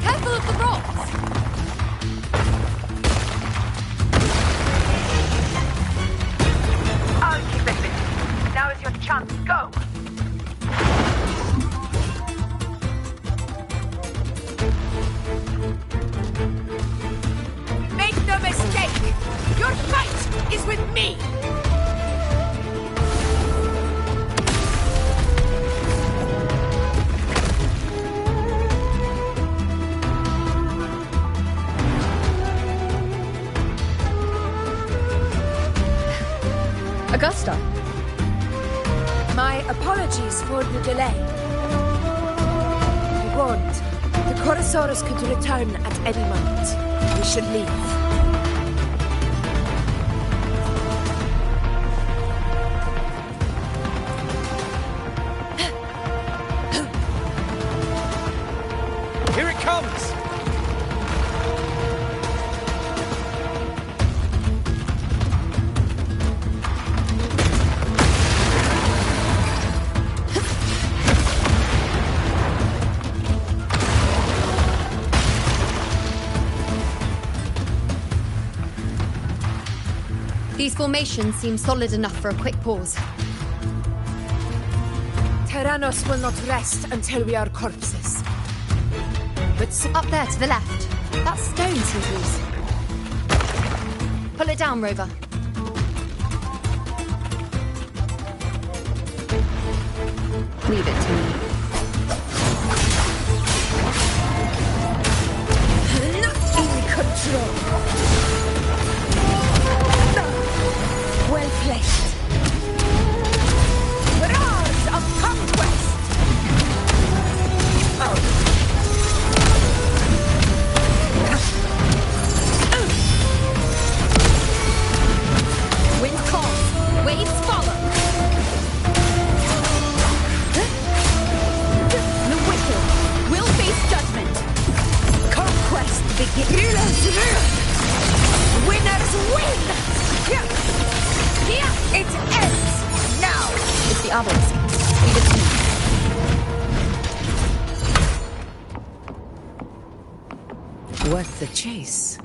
Careful of the rocks! I'll keep it busy. Now is your chance. Go! Make no mistake! Your fight is with me! Augusta. My apologies for the delay. I warned. The Chorosaurus could return at any moment. We should leave. Here it comes! These formations seem solid enough for a quick pause. Tyrannos will not rest until we are corpses. But up there to the left. That stone seems loose. Pull it down, Rover. Leave it to me. Not in control. Well placed. Roars of conquest! Wind calls, waves follow. The wicked will face judgment. Conquest begins. Winners win! Here! It ends now! It's the obelisk. Leave it to me. Worth the chase.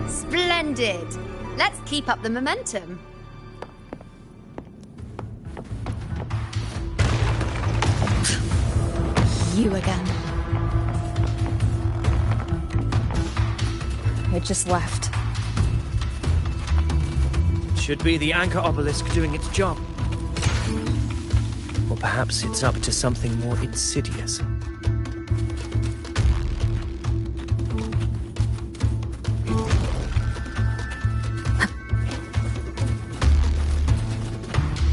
Splendid! Let's keep up the momentum. You again. It just left. Should be the anchor obelisk doing its job. Or perhaps it's up to something more insidious.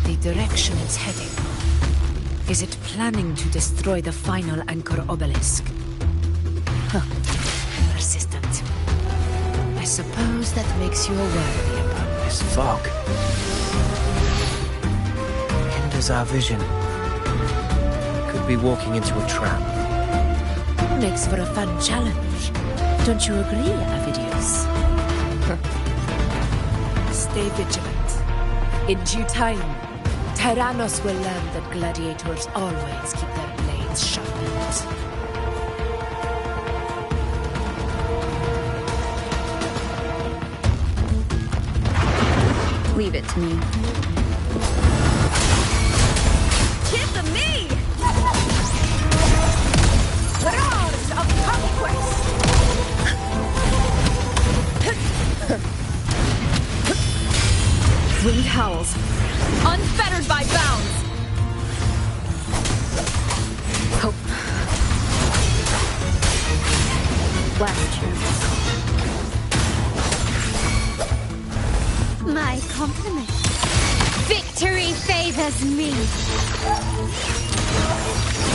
The direction it's heading. Is it planning to destroy the final anchor obelisk? Huh. Persistent. I suppose that makes you a worthy opponent. This fog hinders our vision. Could be walking into a trap. Makes for a fun challenge. Don't you agree, Avidius? Stay vigilant. In due time, Tyrannos will learn that gladiators always keep their blades sharpened. Leave it to me. Give them me! Roars of conquest! Wind howls, unfettered by bounds. Hope. Last chance. My compliment. Victory favors me.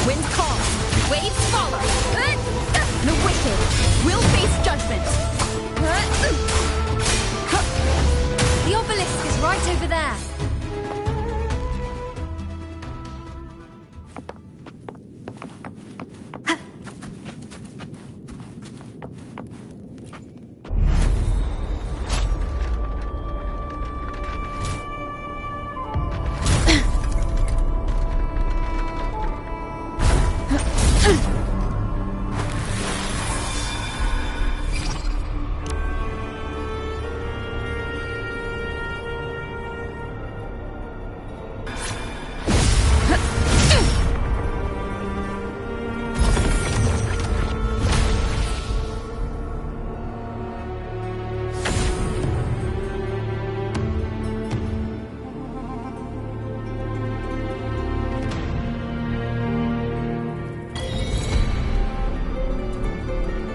Wind calms, waves follow. The wicked will face judgment. The obelisk is right over there.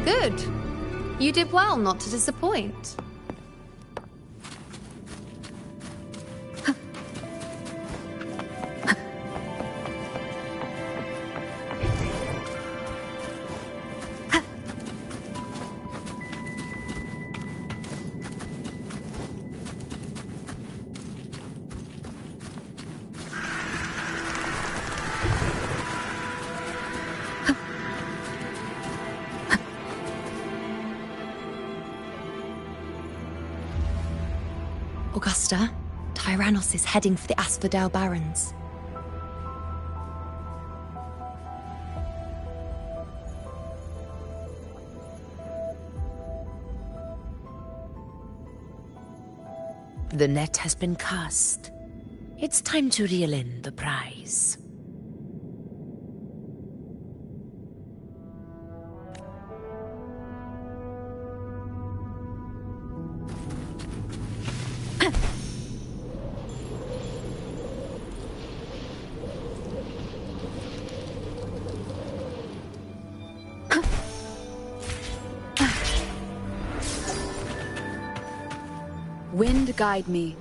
Good. You did well not to disappoint. Augusta, Tyrannos is heading for the Asphodel Barrens. The net has been cast. It's time to reel in the prize. Wind guide me.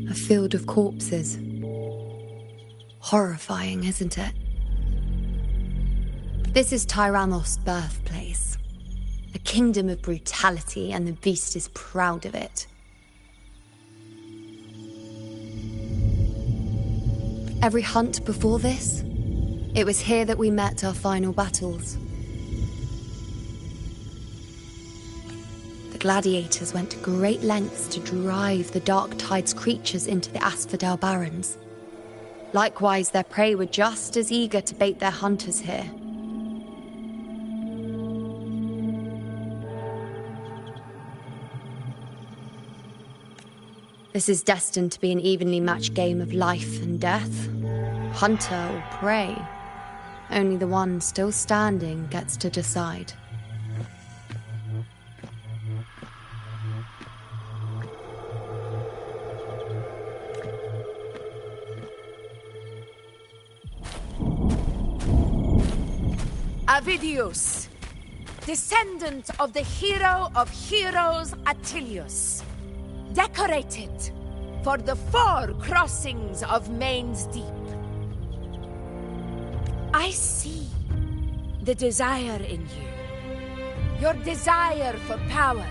A field of corpses. Horrifying, isn't it? This is Tyrannos' birthplace. A kingdom of brutality, and the beast is proud of it. Every hunt before this, it was here that we met our final battles. The gladiators went to great lengths to drive the Dark Tide's creatures into the Asphodel Barrens. Likewise, their prey were just as eager to bait their hunters here. This is destined to be an evenly matched game of life and death. Hunter or prey. Only the one still standing gets to decide. Avidius, descendant of the hero of heroes Attilius. decorated for the 4 crossings of Main's Deep. I see the desire in you. Your desire for power.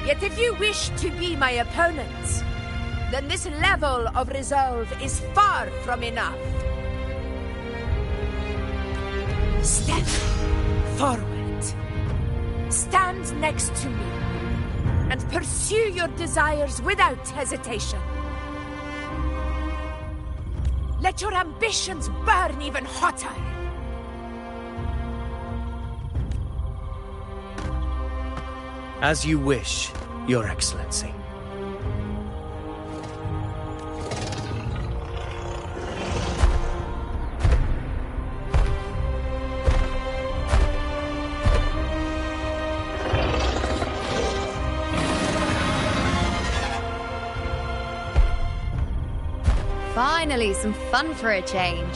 Yet if you wish to be my opponent, then this level of resolve is far from enough. Step forward. Stand next to me and pursue your desires without hesitation. Let your ambitions burn even hotter. As you wish, Your Excellency. Finally, some fun for a change.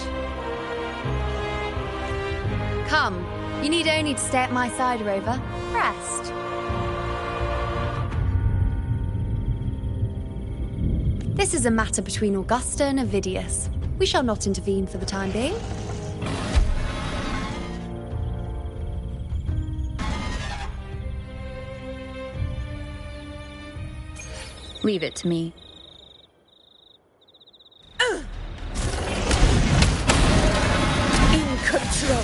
Come, you need only to stay at my side, Rover. Rest. This is a matter between Augusta and Avidius. We shall not intervene for the time being. Leave it to me. In control.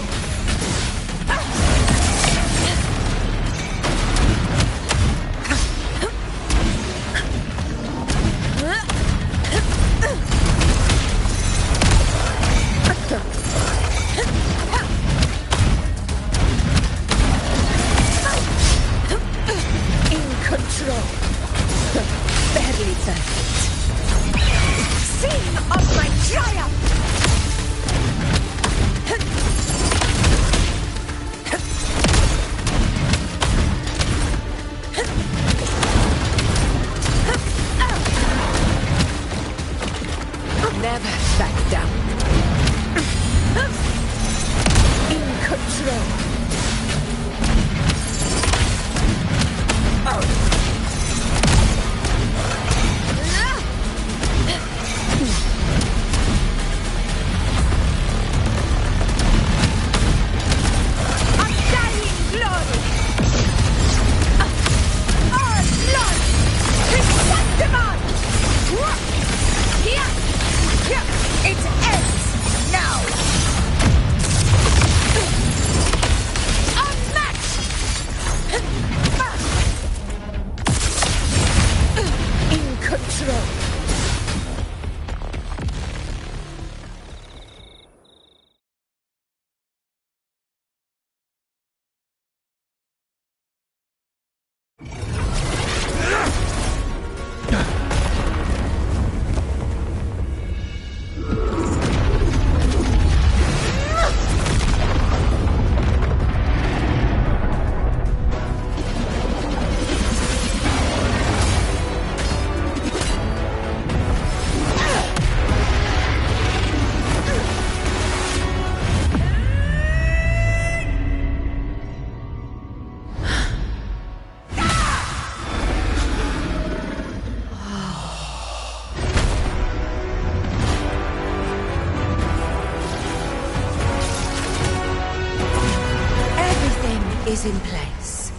In place.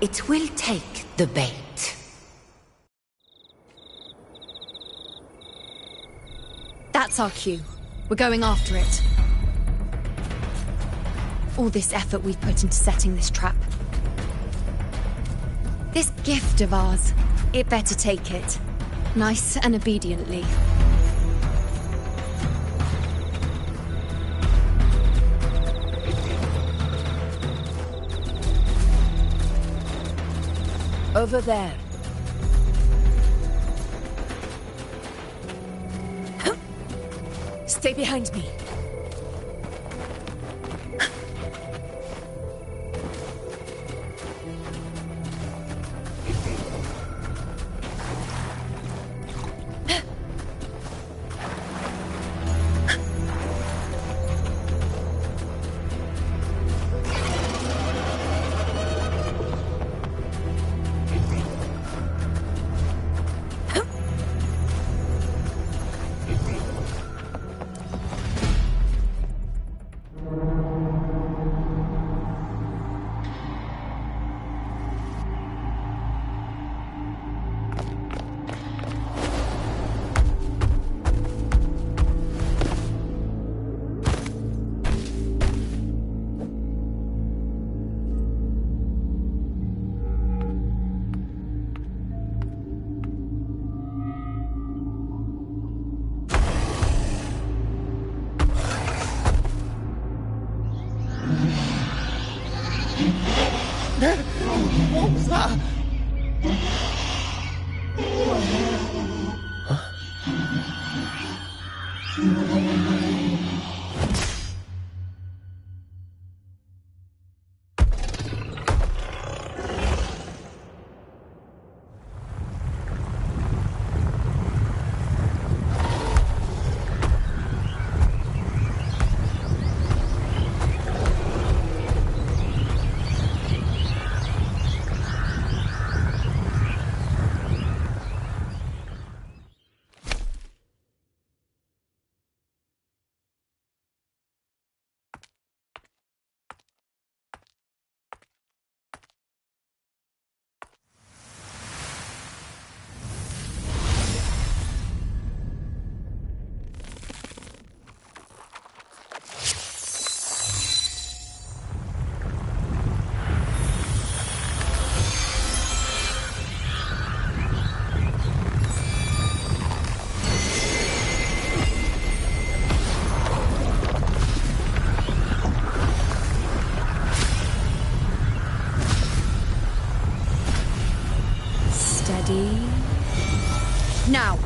It will take the bait. That's our cue. We're going after it. All this effort we've put into setting this trap. This gift of ours, it better take it. Nice and obediently. Over there. Stay behind me. What was that? Now!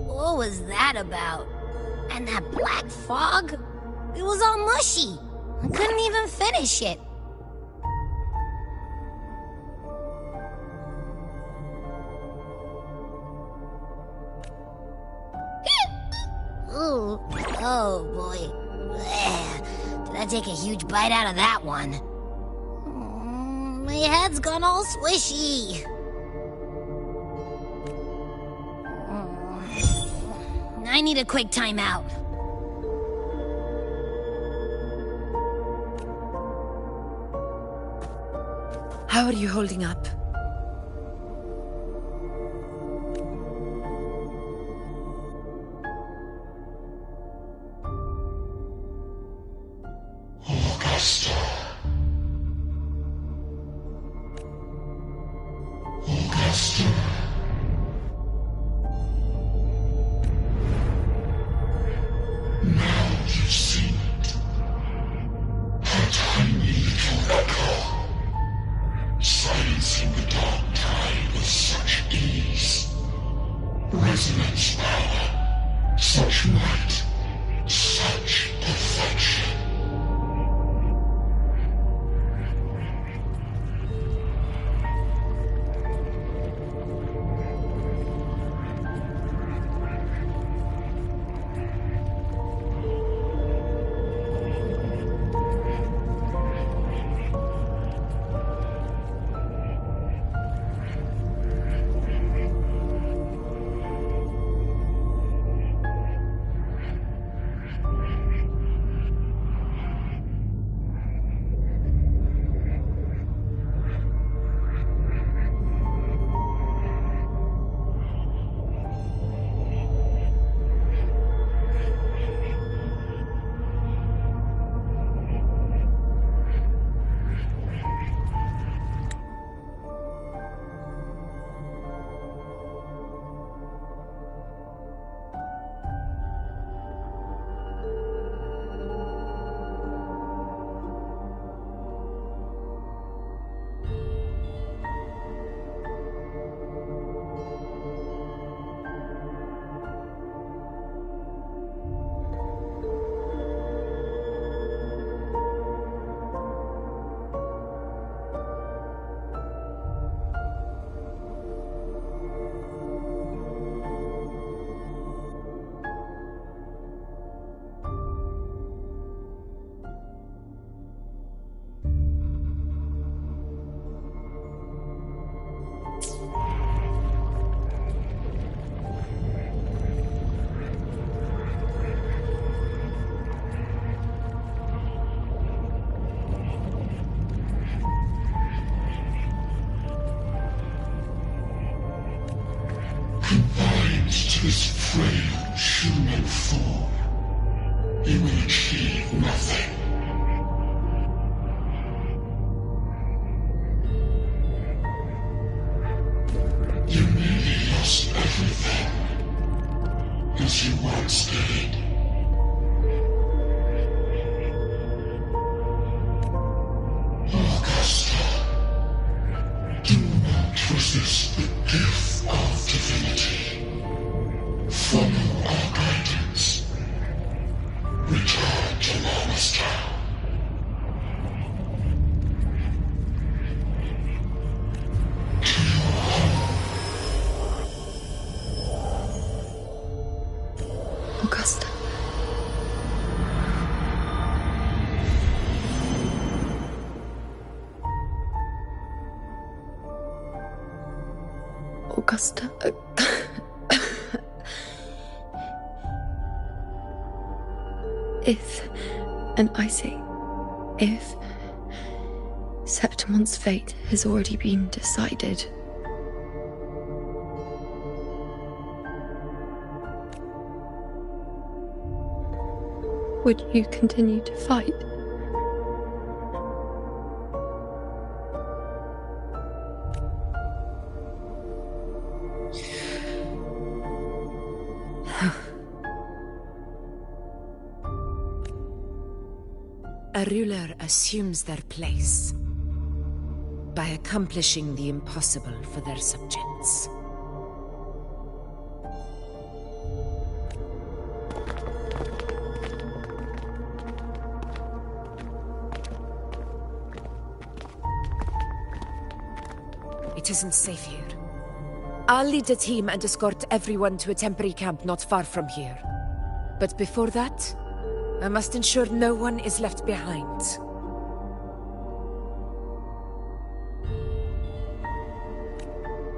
What was that about? And that black fog? It was all mushy. I couldn't even finish it. Ooh, oh boy. Did I take a huge bite out of that one? My head's gone all swishy. I need a quick timeout. How are you holding up? Augusta. Augusta. Now you've seen it. Her tiny little echo. Silencing the dark tide with such ease. Resonance power. Such might. Such perfection. Confined to this frail human form, you will achieve nothing. You nearly lost everything, as you once did. Augusta, do not resist the gift of divinity. Follow our guidance. Return to Lannister. To your home. Augusta. Augusta. If, and I say, if Septimon's fate has already been decided, would you continue to fight? A ruler assumes their place by accomplishing the impossible for their subjects. It isn't safe here. I'll lead a team and escort everyone to a temporary camp not far from here. But before that, I must ensure no one is left behind.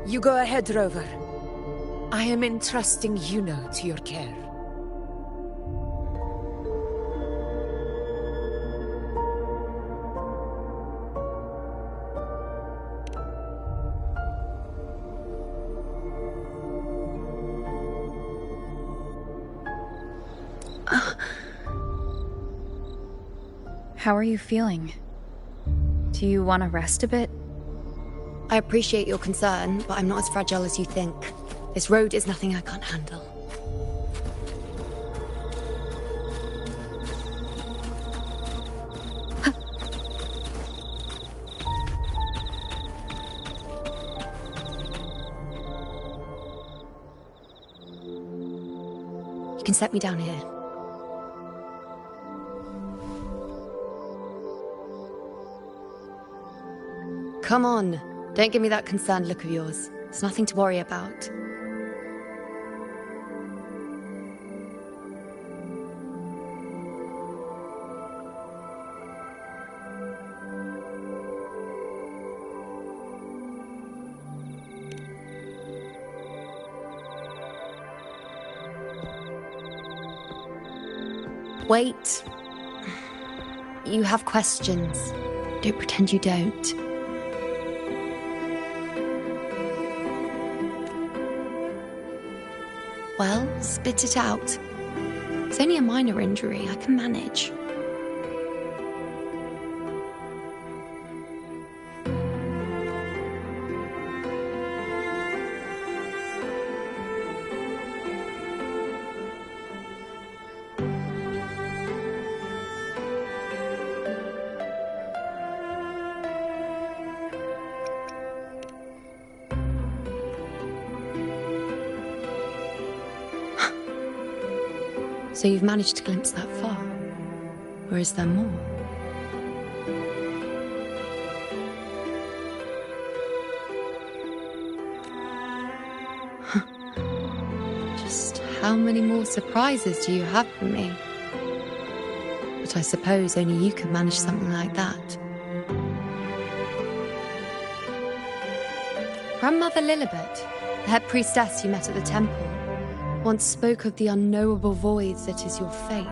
You go ahead, Rover. I am entrusting Yuno to your care. How are you feeling? Do you want to rest a bit? I appreciate your concern, but I'm not as fragile as you think. This road is nothing I can't handle. You can set me down here. Come on, don't give me that concerned look of yours. It's nothing to worry about. Wait. You have questions. Don't pretend you don't. Well, spit it out. It's only a minor injury. I can manage. So you've managed to glimpse that far? Or is there more? Just how many more surprises do you have for me? But I suppose only you could manage something like that. Grandmother Lilibet, the head priestess you met at the temple, once spoke of the unknowable voids that is your fate.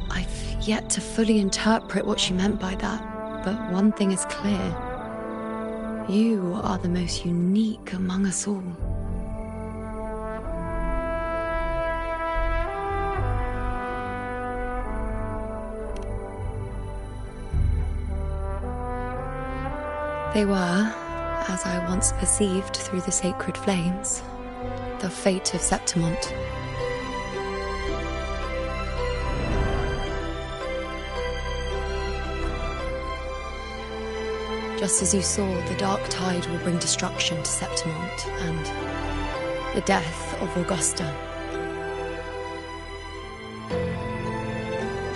I've yet to fully interpret what she meant by that, but one thing is clear. You are the most unique among us all. They were, as I once perceived through the sacred flames, the fate of Septimont. Just as you saw, the dark tide will bring destruction to Septimont and the death of Augusta.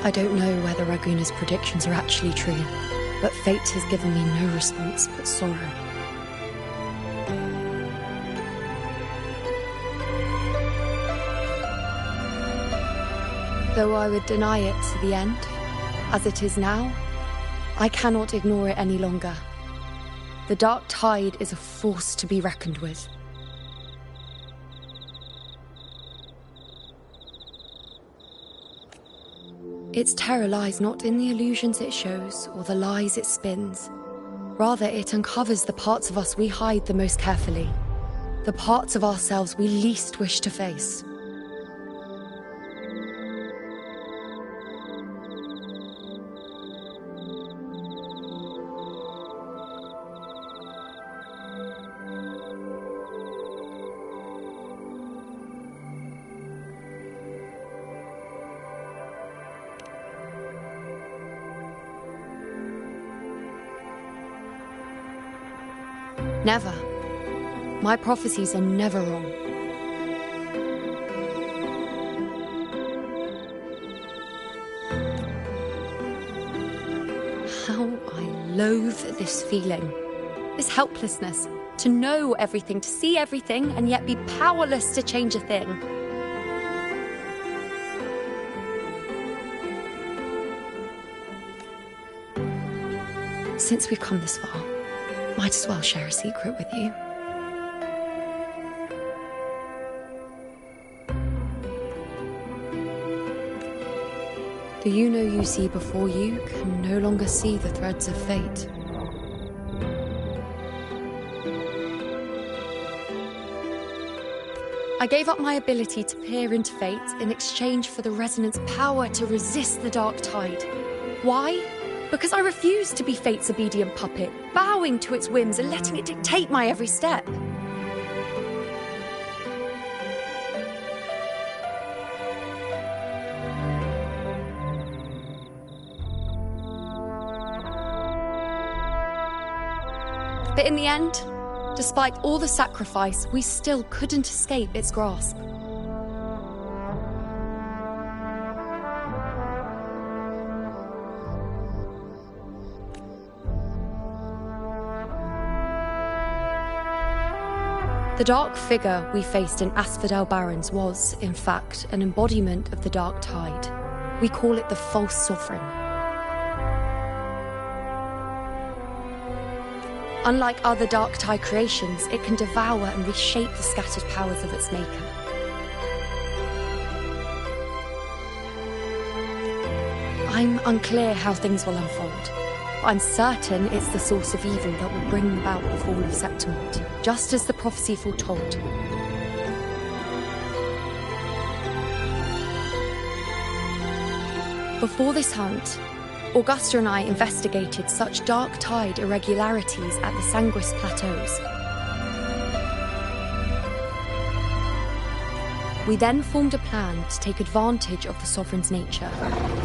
I don't know whether Raguna's predictions are actually true, but fate has given me no response but sorrow. Though I would deny it to the end, as it is now, I cannot ignore it any longer. The dark tide is a force to be reckoned with. Its terror lies not in the illusions it shows or the lies it spins. Rather, it uncovers the parts of us we hide the most carefully, the parts of ourselves we least wish to face. Never. My prophecies are never wrong. How I loathe this feeling. This helplessness. To know everything, to see everything, and yet be powerless to change a thing. Since we've come this far, might as well share a secret with you. The you see before you can no longer see the threads of fate. I gave up my ability to peer into fate in exchange for the resonance power to resist the dark tide. Why? Because I refused to be fate's obedient puppet, bowing to its whims and letting it dictate my every step. But in the end, despite all the sacrifice, we still couldn't escape its grasp. The dark figure we faced in Asphodel Barrens was, in fact, an embodiment of the dark tide. We call it the false sovereign. Unlike other dark tide creations, it can devour and reshape the scattered powers of its maker. I'm unclear how things will unfold. I'm certain it's the source of evil that will bring about the fall of Septimont, just as the prophecy foretold. Before this hunt, Augusta and I investigated such dark tide irregularities at the Sanguis Plateaus. We then formed a plan to take advantage of the Sovereign's nature,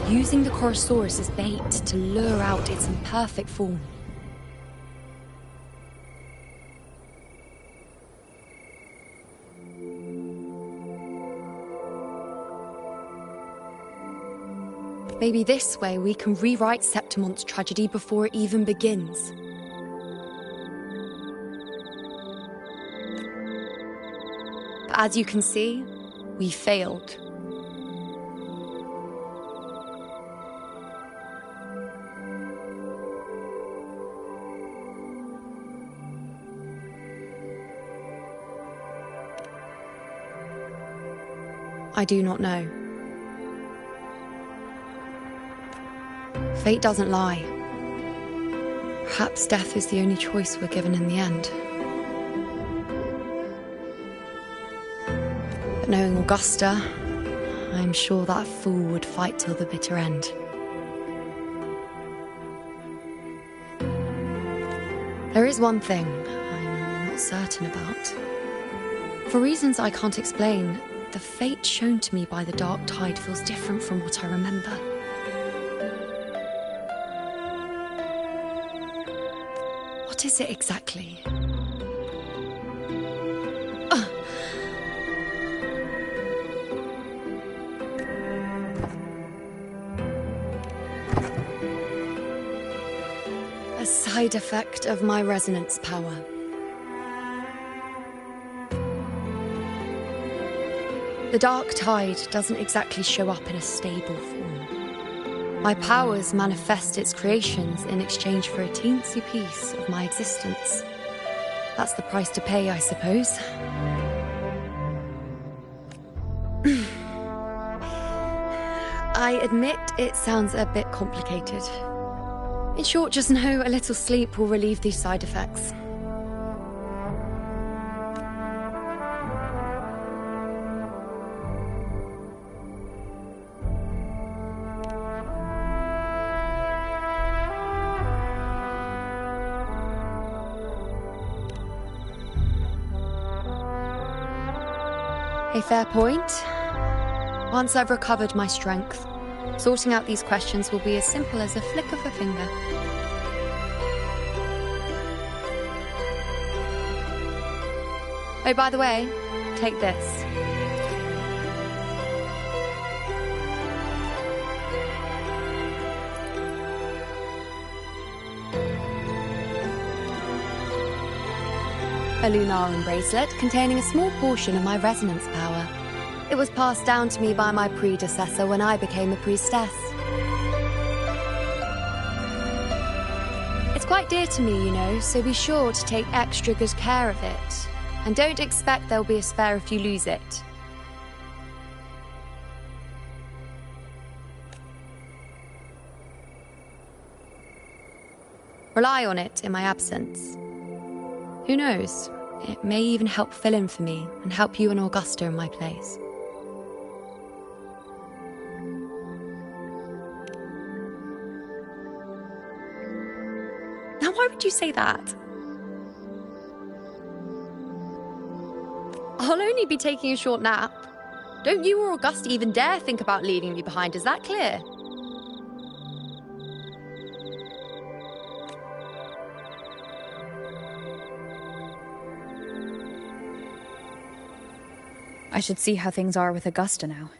using the Chorosaurus as bait to lure out its imperfect form. Maybe this way we can rewrite Septimont's tragedy before it even begins. But as you can see, we failed. I do not know. Fate doesn't lie. Perhaps death is the only choice we're given in the end. But knowing Augusta, I'm sure that fool would fight till the bitter end. There is one thing I'm not certain about. For reasons I can't explain, the fate shown to me by the Dark Tide feels different from what I remember. What is it exactly? A side effect of my resonance power. The Dark Tide doesn't exactly show up in a stable form. My powers manifest its creations in exchange for a teensy piece of my existence. That's the price to pay, I suppose. I admit it sounds a bit complicated. In short, just know a little sleep will relieve these side effects. A fair point. Once I've recovered my strength, sorting out these questions will be as simple as a flick of a finger. Oh, by the way, take this. A Lunarum bracelet containing a small portion of my resonance power. It was passed down to me by my predecessor when I became a priestess. It's quite dear to me, you know, so be sure to take extra good care of it. And don't expect there'll be a spare if you lose it. Rely on it in my absence. Who knows? It may even help fill in for me and help you and Augusta in my place. Now, why would you say that? I'll only be taking a short nap. Don't you or Augusta even dare think about leaving me behind, is that clear? I should see how things are with Augusta now.